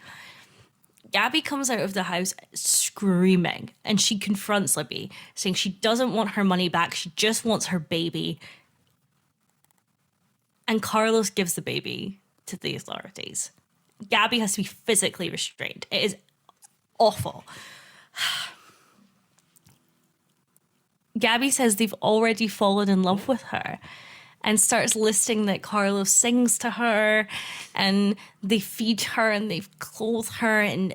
Gabby comes out of the house screaming, and she confronts Libby, saying she doesn't want her money back. She just wants her baby. And Carlos gives the baby to the authorities. Gabby has to be physically restrained. It is awful. Gabby says they've already fallen in love with her and starts listing that Carlos sings to her and they feed her and they clothe her, and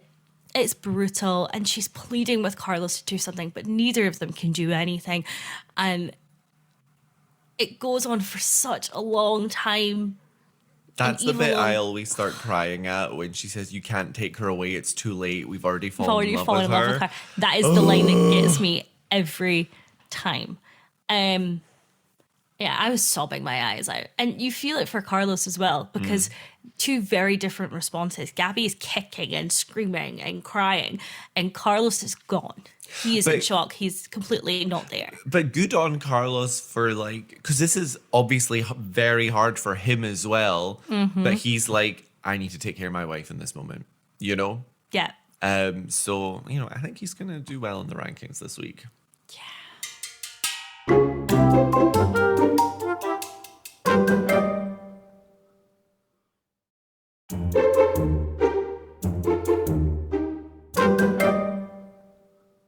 it's brutal. And she's pleading with Carlos to do something, but neither of them can do anything. And it goes on for such a long time. That's the bit I always start crying at, when she says, you can't take her away, it's too late, we've already fallen in love with her. That is the line that gets me every time. Yeah, I was sobbing my eyes out. And you feel it for Carlos as well, because two very different responses. Gabby is kicking and screaming and crying, and Carlos is gone. He is in shock. He's completely not there. But good on Carlos for, like, because this is obviously very hard for him as well. But he's like, I need to take care of my wife in this moment, you know? Yeah. So, you know, I think he's going to do well in the rankings this week.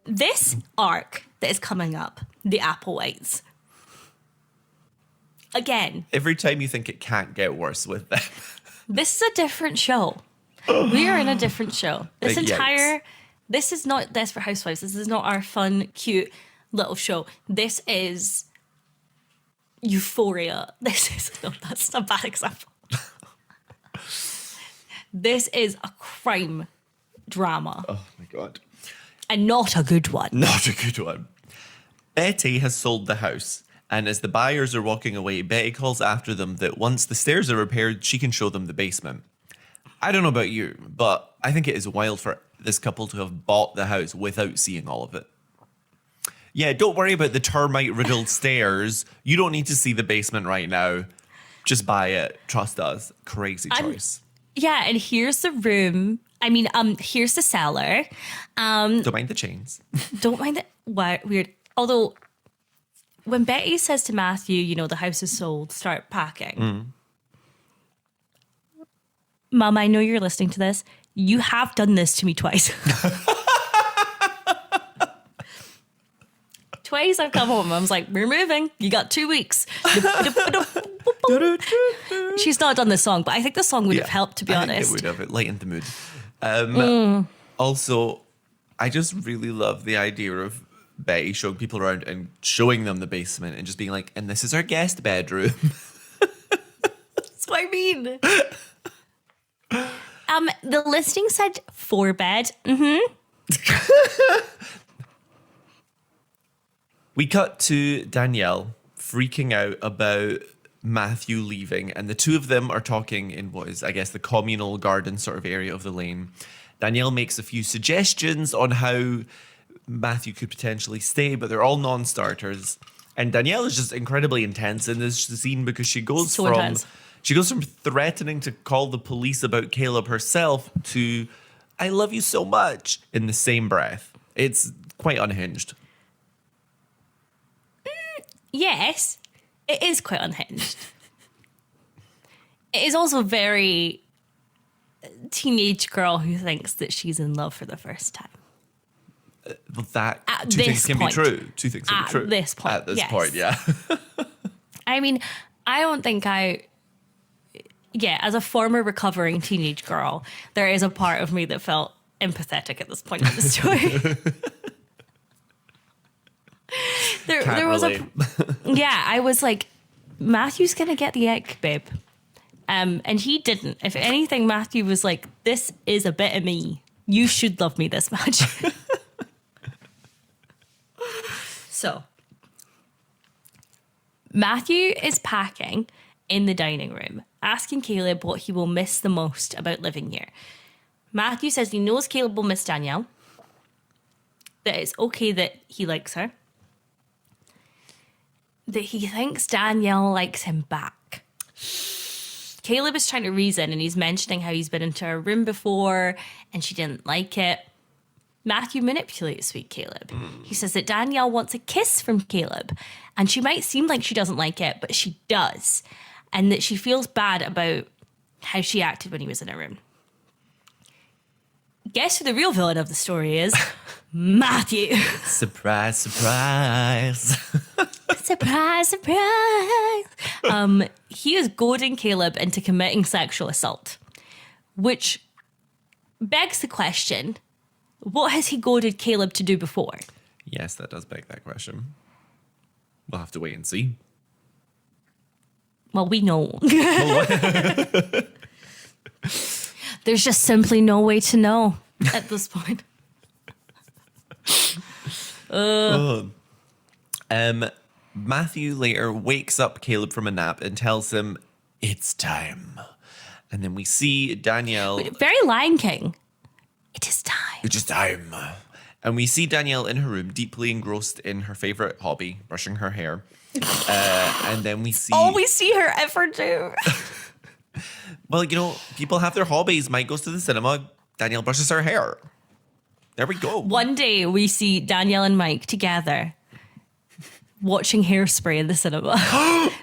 This arc that is coming up, the Applewhites. Again. Every time you think it can't get worse with them. This is a different show. We are in a different show. This is not Desperate Housewives. This is not our fun, cute little show. This is Euphoria. That's a bad example. This is a crime drama. Oh my God. And not a good one. Not a good one. Betty has sold the house, and as the buyers are walking away, Betty calls after them that once the stairs are repaired, she can show them the basement. I don't know about you, but I think it is wild for this couple to have bought the house without seeing all of it. Yeah, don't worry about the termite-riddled stairs. You don't need to see the basement right now. Just buy it. Trust us. Crazy choice. Yeah, and here's the room. Here's the cellar. Don't mind the chains. Don't mind the weird. Although, when Betty says to Matthew, you know, the house is sold, start packing. Mum, I know you're listening to this. You have done this to me twice. Twice I've come home. I was like, we're moving. You got 2 weeks. She's not done this song, but I think the song would have helped, to be honest. It would have. It lightened the mood. Also, I just really love the idea of Betty showing people around and showing them the basement and just being like, and this is our guest bedroom. That's what I mean. The listing said 4-bed. We cut to Danielle freaking out about Matthew leaving, and the two of them are talking in what is, I guess, the communal garden sort of area of the lane. Danielle makes a few suggestions on how Matthew could potentially stay, but they're all non-starters. And Danielle is just incredibly intense in this scene because she goes from threatening to call the police about Caleb herself to "I love you so much" in the same breath. It's quite unhinged. Yes, it is quite unhinged. It is also very teenage girl who thinks that she's in love for the first time. Two things can be true. Two things can be true. At this point. At this point, yeah. I mean, I don't think as a former recovering teenage girl, there is a part of me that felt empathetic at this point in the story. There was I was like, Matthew's gonna get the ick, babe. And he didn't. If anything, Matthew was like, this is a bit of me. You should love me this much. So, Matthew is packing in the dining room, asking Caleb what he will miss the most about living here. Matthew says he knows Caleb will miss Danielle, that it's okay that he likes her. that he thinks Danielle likes him back. Caleb is trying to reason, and he's mentioning how he's been into her room before and she didn't like it. Matthew manipulates sweet Caleb. He says that Danielle wants a kiss from Caleb, and she might seem like she doesn't like it, but she does, and that she feels bad about how she acted when he was in her room. Guess who the real villain of the story is? Matthew. Surprise, surprise. Surprise, surprise. He is goading Caleb into committing sexual assault, which begs the question, what has he goaded Caleb to do before? Yes, that does beg that question. We'll have to wait and see. Well, we know. There's just simply no way to know at this point. Matthew later wakes up Caleb from a nap and tells him it's time. And then we see Danielle. Very Lion King. It is time. It's just time. And we see Danielle in her room, deeply engrossed in her favorite hobby, brushing her hair. And then we see. All we see her ever do. Well, you know, people have their hobbies. Mike goes to the cinema. Danielle brushes her hair. There we go. One day we see Danielle and Mike together watching Hairspray in the cinema.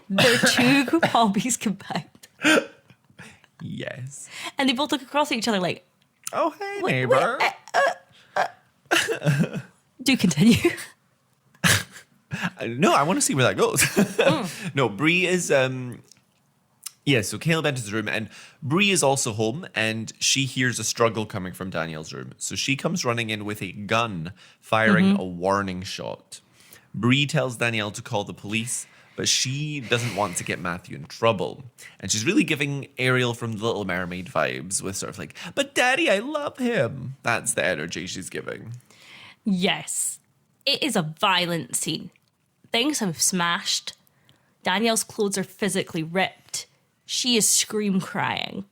Their two hobbies combined. Yes. And they both look across at each other like, oh, hey, neighbor. Do continue. No, I want to see where that goes. No, Bree is... Yeah, so Caleb enters the room and Bree is also home and she hears a struggle coming from Danielle's room. So she comes running in with a gun, firing a warning shot. Bree tells Danielle to call the police, but she doesn't want to get Matthew in trouble. And she's really giving Ariel from The Little Mermaid vibes with sort of like, but Daddy, I love him. That's the energy she's giving. Yes. It is a violent scene. Things have smashed. Danielle's clothes are physically ripped. She is scream crying.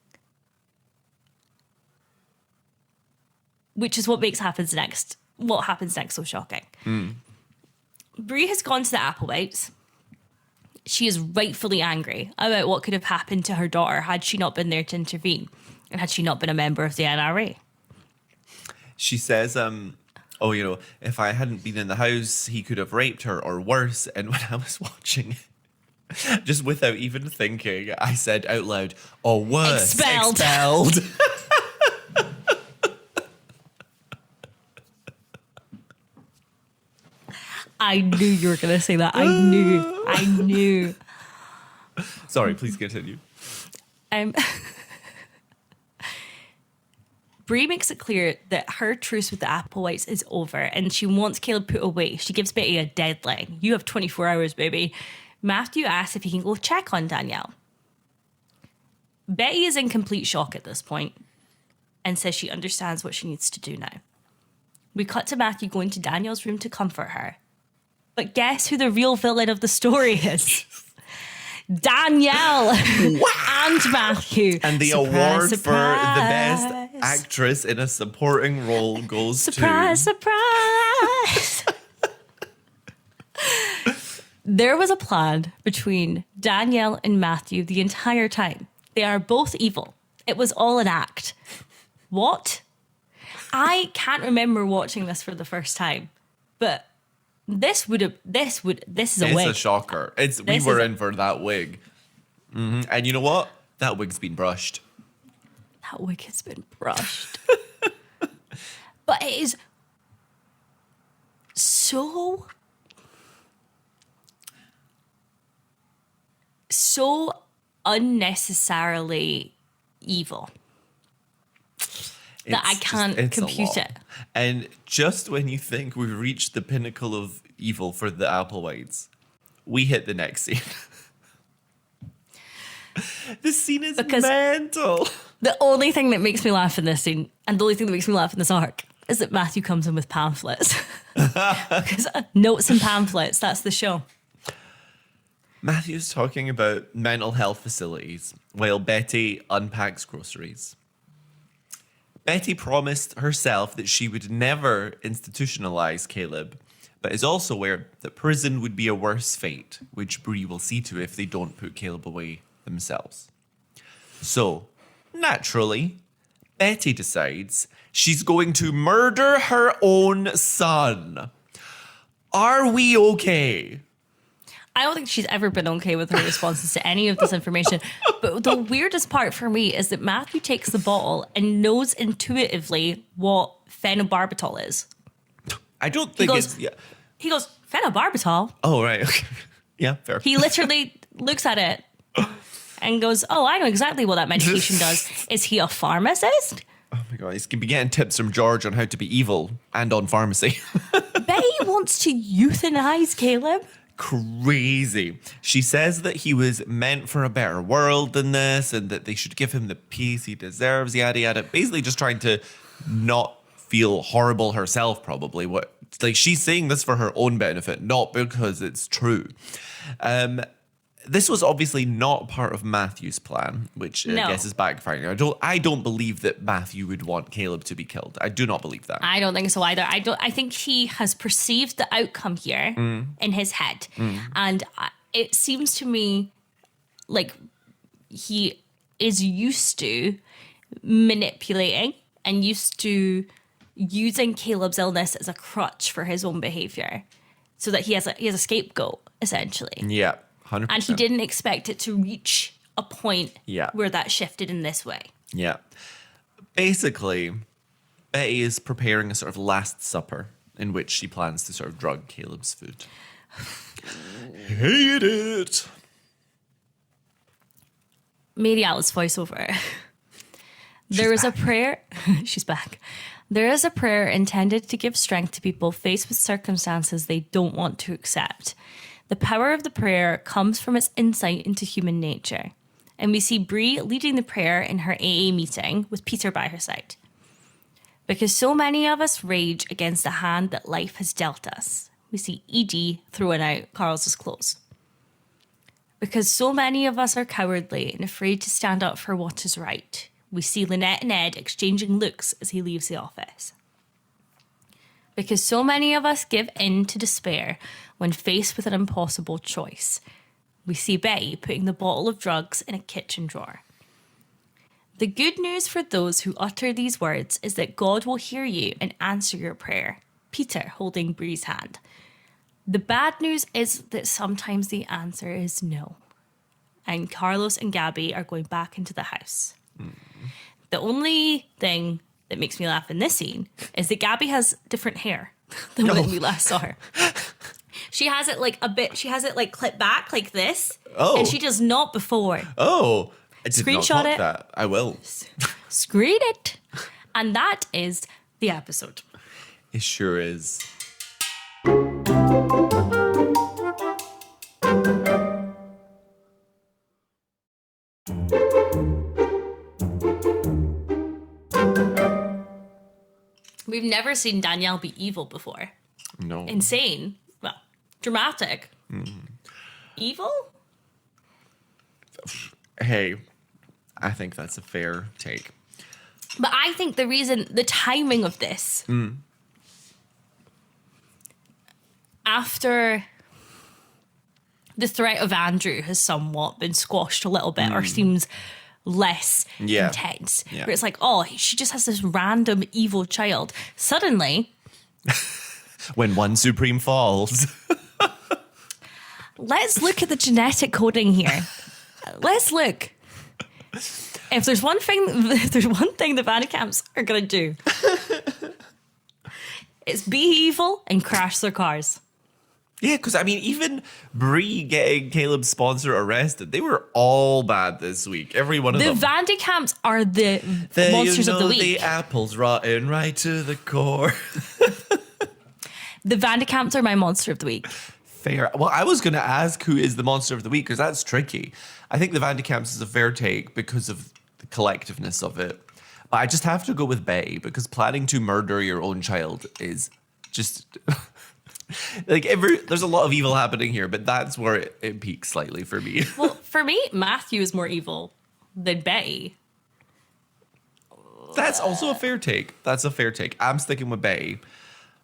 Which is what happens next so shocking. Bree has gone to the Applewhites. She is rightfully angry about what could have happened to her daughter had she not been there to intervene and had she not been a member of the NRA. She says, oh, you know, if I hadn't been in the house, he could have raped her or worse. And when I was watching just without even thinking, I said out loud, or worse, expelled. I knew you were going to say that. I knew. Sorry, please continue. Bree makes it clear that her truce with the Applewhites is over and she wants Caleb put away. She gives Betty a deadline. You have 24 hours, baby. Matthew asks if he can go check on Danielle. Betty is in complete shock at this point and says she understands what she needs to do now. We cut to Matthew going to Danielle's room to comfort her. But guess who the real villain of the story is? Danielle and Matthew. And the award for the best actress in a supporting role goes to... Surprise! There was a plan between Danielle and Matthew the entire time. They are both evil. It was all an act. What? I can't remember watching this for the first time, but this is a wig. It's a shocker. We were in for that wig. Mm-hmm. And you know what? That wig's been brushed. That wig has been brushed. But it is so unnecessarily evil that I can't compute it. And just when you think we've reached the pinnacle of evil for the Applewhites, we hit the next scene. This scene is mental. The only thing that makes me laugh in this scene, and the only thing that makes me laugh in this arc, is that Matthew comes in with pamphlets. Because notes and pamphlets, that's the show. Matthew's talking about mental health facilities while Betty unpacks groceries. Betty promised herself that she would never institutionalize Caleb, but is also aware that prison would be a worse fate, which Bree will see to if they don't put Caleb away themselves. So, naturally, Betty decides she's going to murder her own son. Are we okay? I don't think she's ever been okay with her responses to any of this information. But the weirdest part for me is that Matthew takes the bottle and knows intuitively what phenobarbital is. I don't think He goes, phenobarbital? Oh, right. Okay. Yeah, fair. He literally looks at it and goes, oh, I know exactly what that medication does. Is he a pharmacist? Oh my God, he's going to be getting tips from George on how to be evil and on pharmacy. Betty wants to euthanize Caleb. Crazy. She says that he was meant for a better world than this and that they should give him the peace he deserves, yada, yada. Basically just trying to not feel horrible herself, probably. She's saying this for her own benefit, not because it's true. This was obviously not part of Matthew's plan, which I guess is backfiring. I don't believe that Matthew would want Caleb to be killed. I do not believe that. I don't think so either. I think he has perceived the outcome here in his head. And it seems to me like he is used to manipulating and used to using Caleb's illness as a crutch for his own behavior so that he has a scapegoat, essentially. Yeah. 100%. And he didn't expect it to reach a point where that shifted in this way. Yeah. Basically, Betty is preparing a sort of last supper in which she plans to sort of drug Caleb's food. Hate it. Mary Alice voiceover. There is a prayer. She's back. There is a prayer intended to give strength to people faced with circumstances they don't want to accept. The power of the prayer comes from its insight into human nature. And we see Bree leading the prayer in her AA meeting with Peter by her side. Because so many of us rage against the hand that life has dealt us. We see Edie throwing out Carl's clothes. Because so many of us are cowardly and afraid to stand up for what is right. We see Lynette and Ed exchanging looks as he leaves the office. Because so many of us give in to despair when faced with an impossible choice. We see Betty putting the bottle of drugs in a kitchen drawer. The good news for those who utter these words is that God will hear you and answer your prayer. Peter holding Bree's hand. The bad news is that sometimes the answer is no. And Carlos and Gabby are going back into the house. The only thing that makes me laugh in this scene is that Gabby has different hair than when we last saw her. She has it like clipped back like this. Oh. And she does not before. Oh. I did Screenshot not it. that. I will. Screen it. And that is the episode. It sure is. We've never seen Danielle be evil before. No. Insane. Well, dramatic. Evil? Hey, I think that's a fair take. But I think the timing of this, after the threat of Andrew has somewhat been squashed a little bit or seems less intense. Yeah. Where it's like, oh, she just has this random evil child. Suddenly... When one supreme falls. Let's look at the genetic coding here. Let's look. If there's one thing the Vanderkamps are going to do, it's be evil and crash their cars. Yeah, because I mean, even Bree getting Caleb's sponsor arrested, they were all bad this week. Every one of them. The Vanderkamps are the monsters of the week. The apple's rotten right to the core. The Vanderkamps are my monster of the week. Fair. Well, I was going to ask who is the monster of the week because that's tricky. I think the Vanderkamps is a fair take because of the collectiveness of it. But I just have to go with Betty because planning to murder your own child is just... there's a lot of evil happening here, but that's where it peaks slightly for me. Well, for me, Matthew is more evil than Betty. That's also a fair take. I'm sticking with Betty.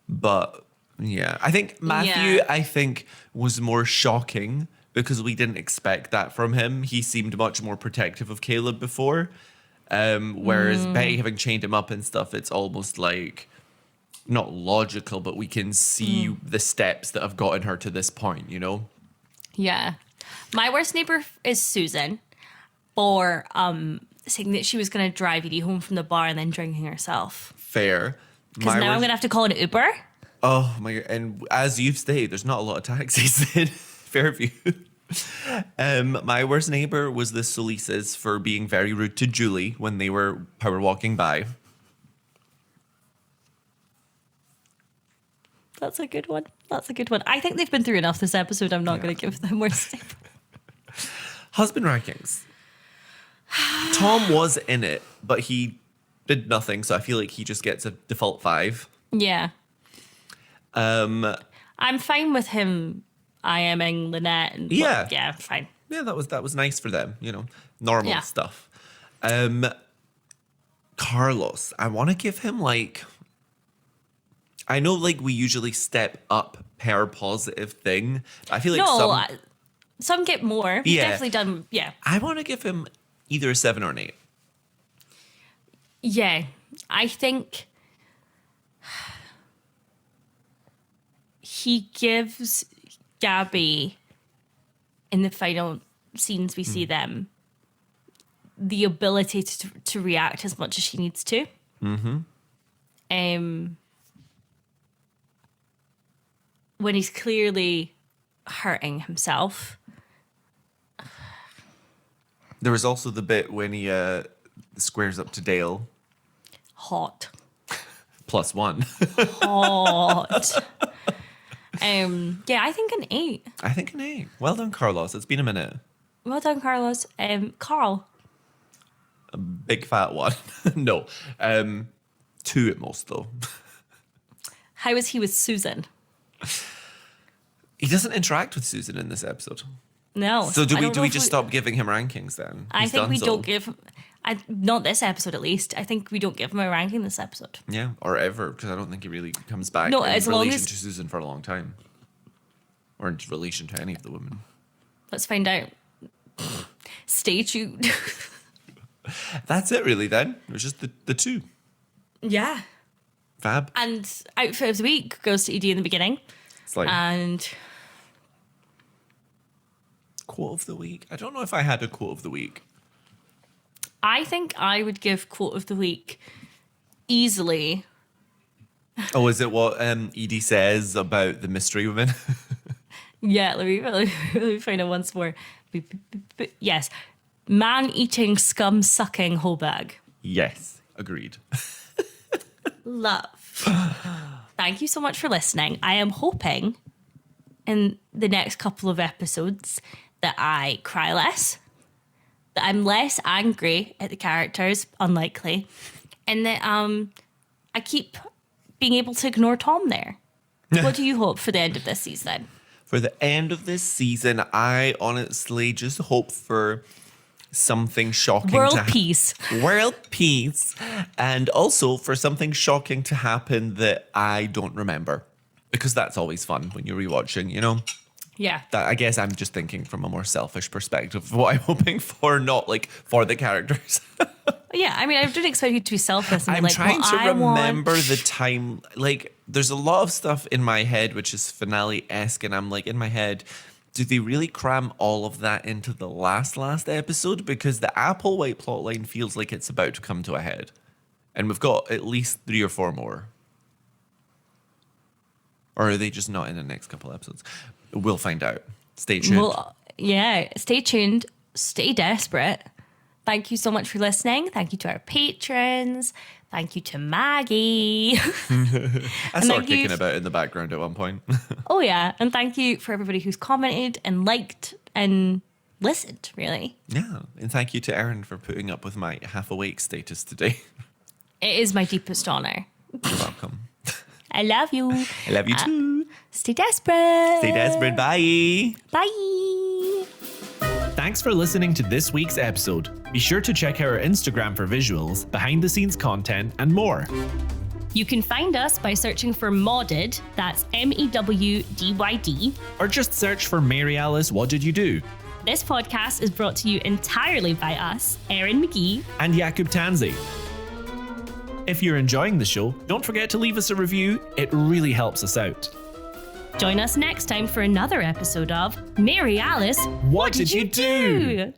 But Yeah. I think Matthew, Yeah. I think, was more shocking because we didn't expect that from him. He seemed much more protective of Caleb before. Whereas Betty having chained him up and stuff, it's almost like not logical, but we can see the steps that have gotten her to this point, you know? Yeah. My worst neighbor is Susan for saying that she was going to drive Edie home from the bar and then drinking herself. Fair. Because now I'm going to have to call an Uber. Oh my God. And as you've stated, there's not a lot of taxis in Fairview. My worst neighbor was the Solises for being very rude to Julie when they were power walking by. That's a good one. That's a good one. I think they've been through enough this episode. I'm not going to give them worst neighbor. Husband rankings. Tom was in it, but he did nothing, so I feel like he just gets a default 5. Yeah. I'm fine with him IMing Lynette. And Yeah. Yeah, fine. Yeah, that was nice for them, you know, normal stuff. Carlos, I want to give him like, I know like we usually step up per positive thing. I feel like some get more. We've definitely done, I want to give him either a 7 or an 8. Yeah, I think he gives Gabby, in the final scenes we see them, the ability to react as much as she needs to. When he's clearly hurting himself. There was also the bit when he squares up to Dale. Hot. +1. Hot. Yeah, I think an 8. I think an 8. Well done, Carlos. It's been a minute. Well done, Carlos. Carl. Big fat 1. No. 2 at most, though. How is he with Susan? He doesn't interact with Susan in this episode. No. So do we just stop giving him rankings then? I think we don't give... not this episode, at least. I think we don't give him a ranking this episode. Yeah, or ever, because I don't think he really comes back No, in as relation long as... to Susan for a long time. Or in relation to any of the women. Let's find out. Stay tuned. That's it, really, then. It was just the 2. Yeah. Fab. And outfit of the week goes to Edie in the beginning. It's like... And... Quote of the week? I don't know if I had a quote of the week. I think I would give quote of the week easily. Oh, is it what Edie says about the mystery women? Yeah, let me find it once more. Yes. Man-eating, scum-sucking whole bag. Yes, agreed. Love. Thank you so much for listening. I am hoping in the next couple of episodes that I cry less, that I'm less angry at the characters, unlikely, and that I keep being able to ignore Tom there. What do you hope for the end of this season? For the end of this season, I honestly just hope for something shocking World peace. World peace. And also for something shocking to happen that I don't remember. Because that's always fun when you're rewatching, you know? Yeah. That, I guess I'm just thinking from a more selfish perspective of what I'm hoping for, not like for the characters. Yeah, I mean, I didn't expect you to be selfless. And I'm be like, trying well, to I remember want... the time. Like, there's a lot of stuff in my head which is finale-esque, and I'm like, in my head, did they really cram all of that into the last episode? Because the Applewhite plotline feels like it's about to come to a head. And we've got at least 3 or 4 more. Or are they just not in the next couple episodes? We'll find out. Stay tuned. Well, yeah, stay tuned. Stay desperate. Thank you so much for listening. Thank you to our patrons. Thank you to Maggie. I saw her kicking about in the background at one point. Oh, yeah. And thank you for everybody who's commented and liked and listened, really. Yeah. And thank you to Erin for putting up with my half-awake status today. It is my deepest honor. You're welcome. I love you. I love you too. Stay desperate. Stay desperate. Bye. Bye. Thanks for listening to this week's episode. Be sure to check out our Instagram for visuals, behind the scenes content, and more. You can find us by searching for Modded, that's MEWDYD. Or just search for Mary Alice, What Did You Do? This podcast is brought to you entirely by us, Erin McGee and Jakub Tanzi. If you're enjoying the show, don't forget to leave us a review. It really helps us out. Join us next time for another episode of Mary Alice, What Did You Do?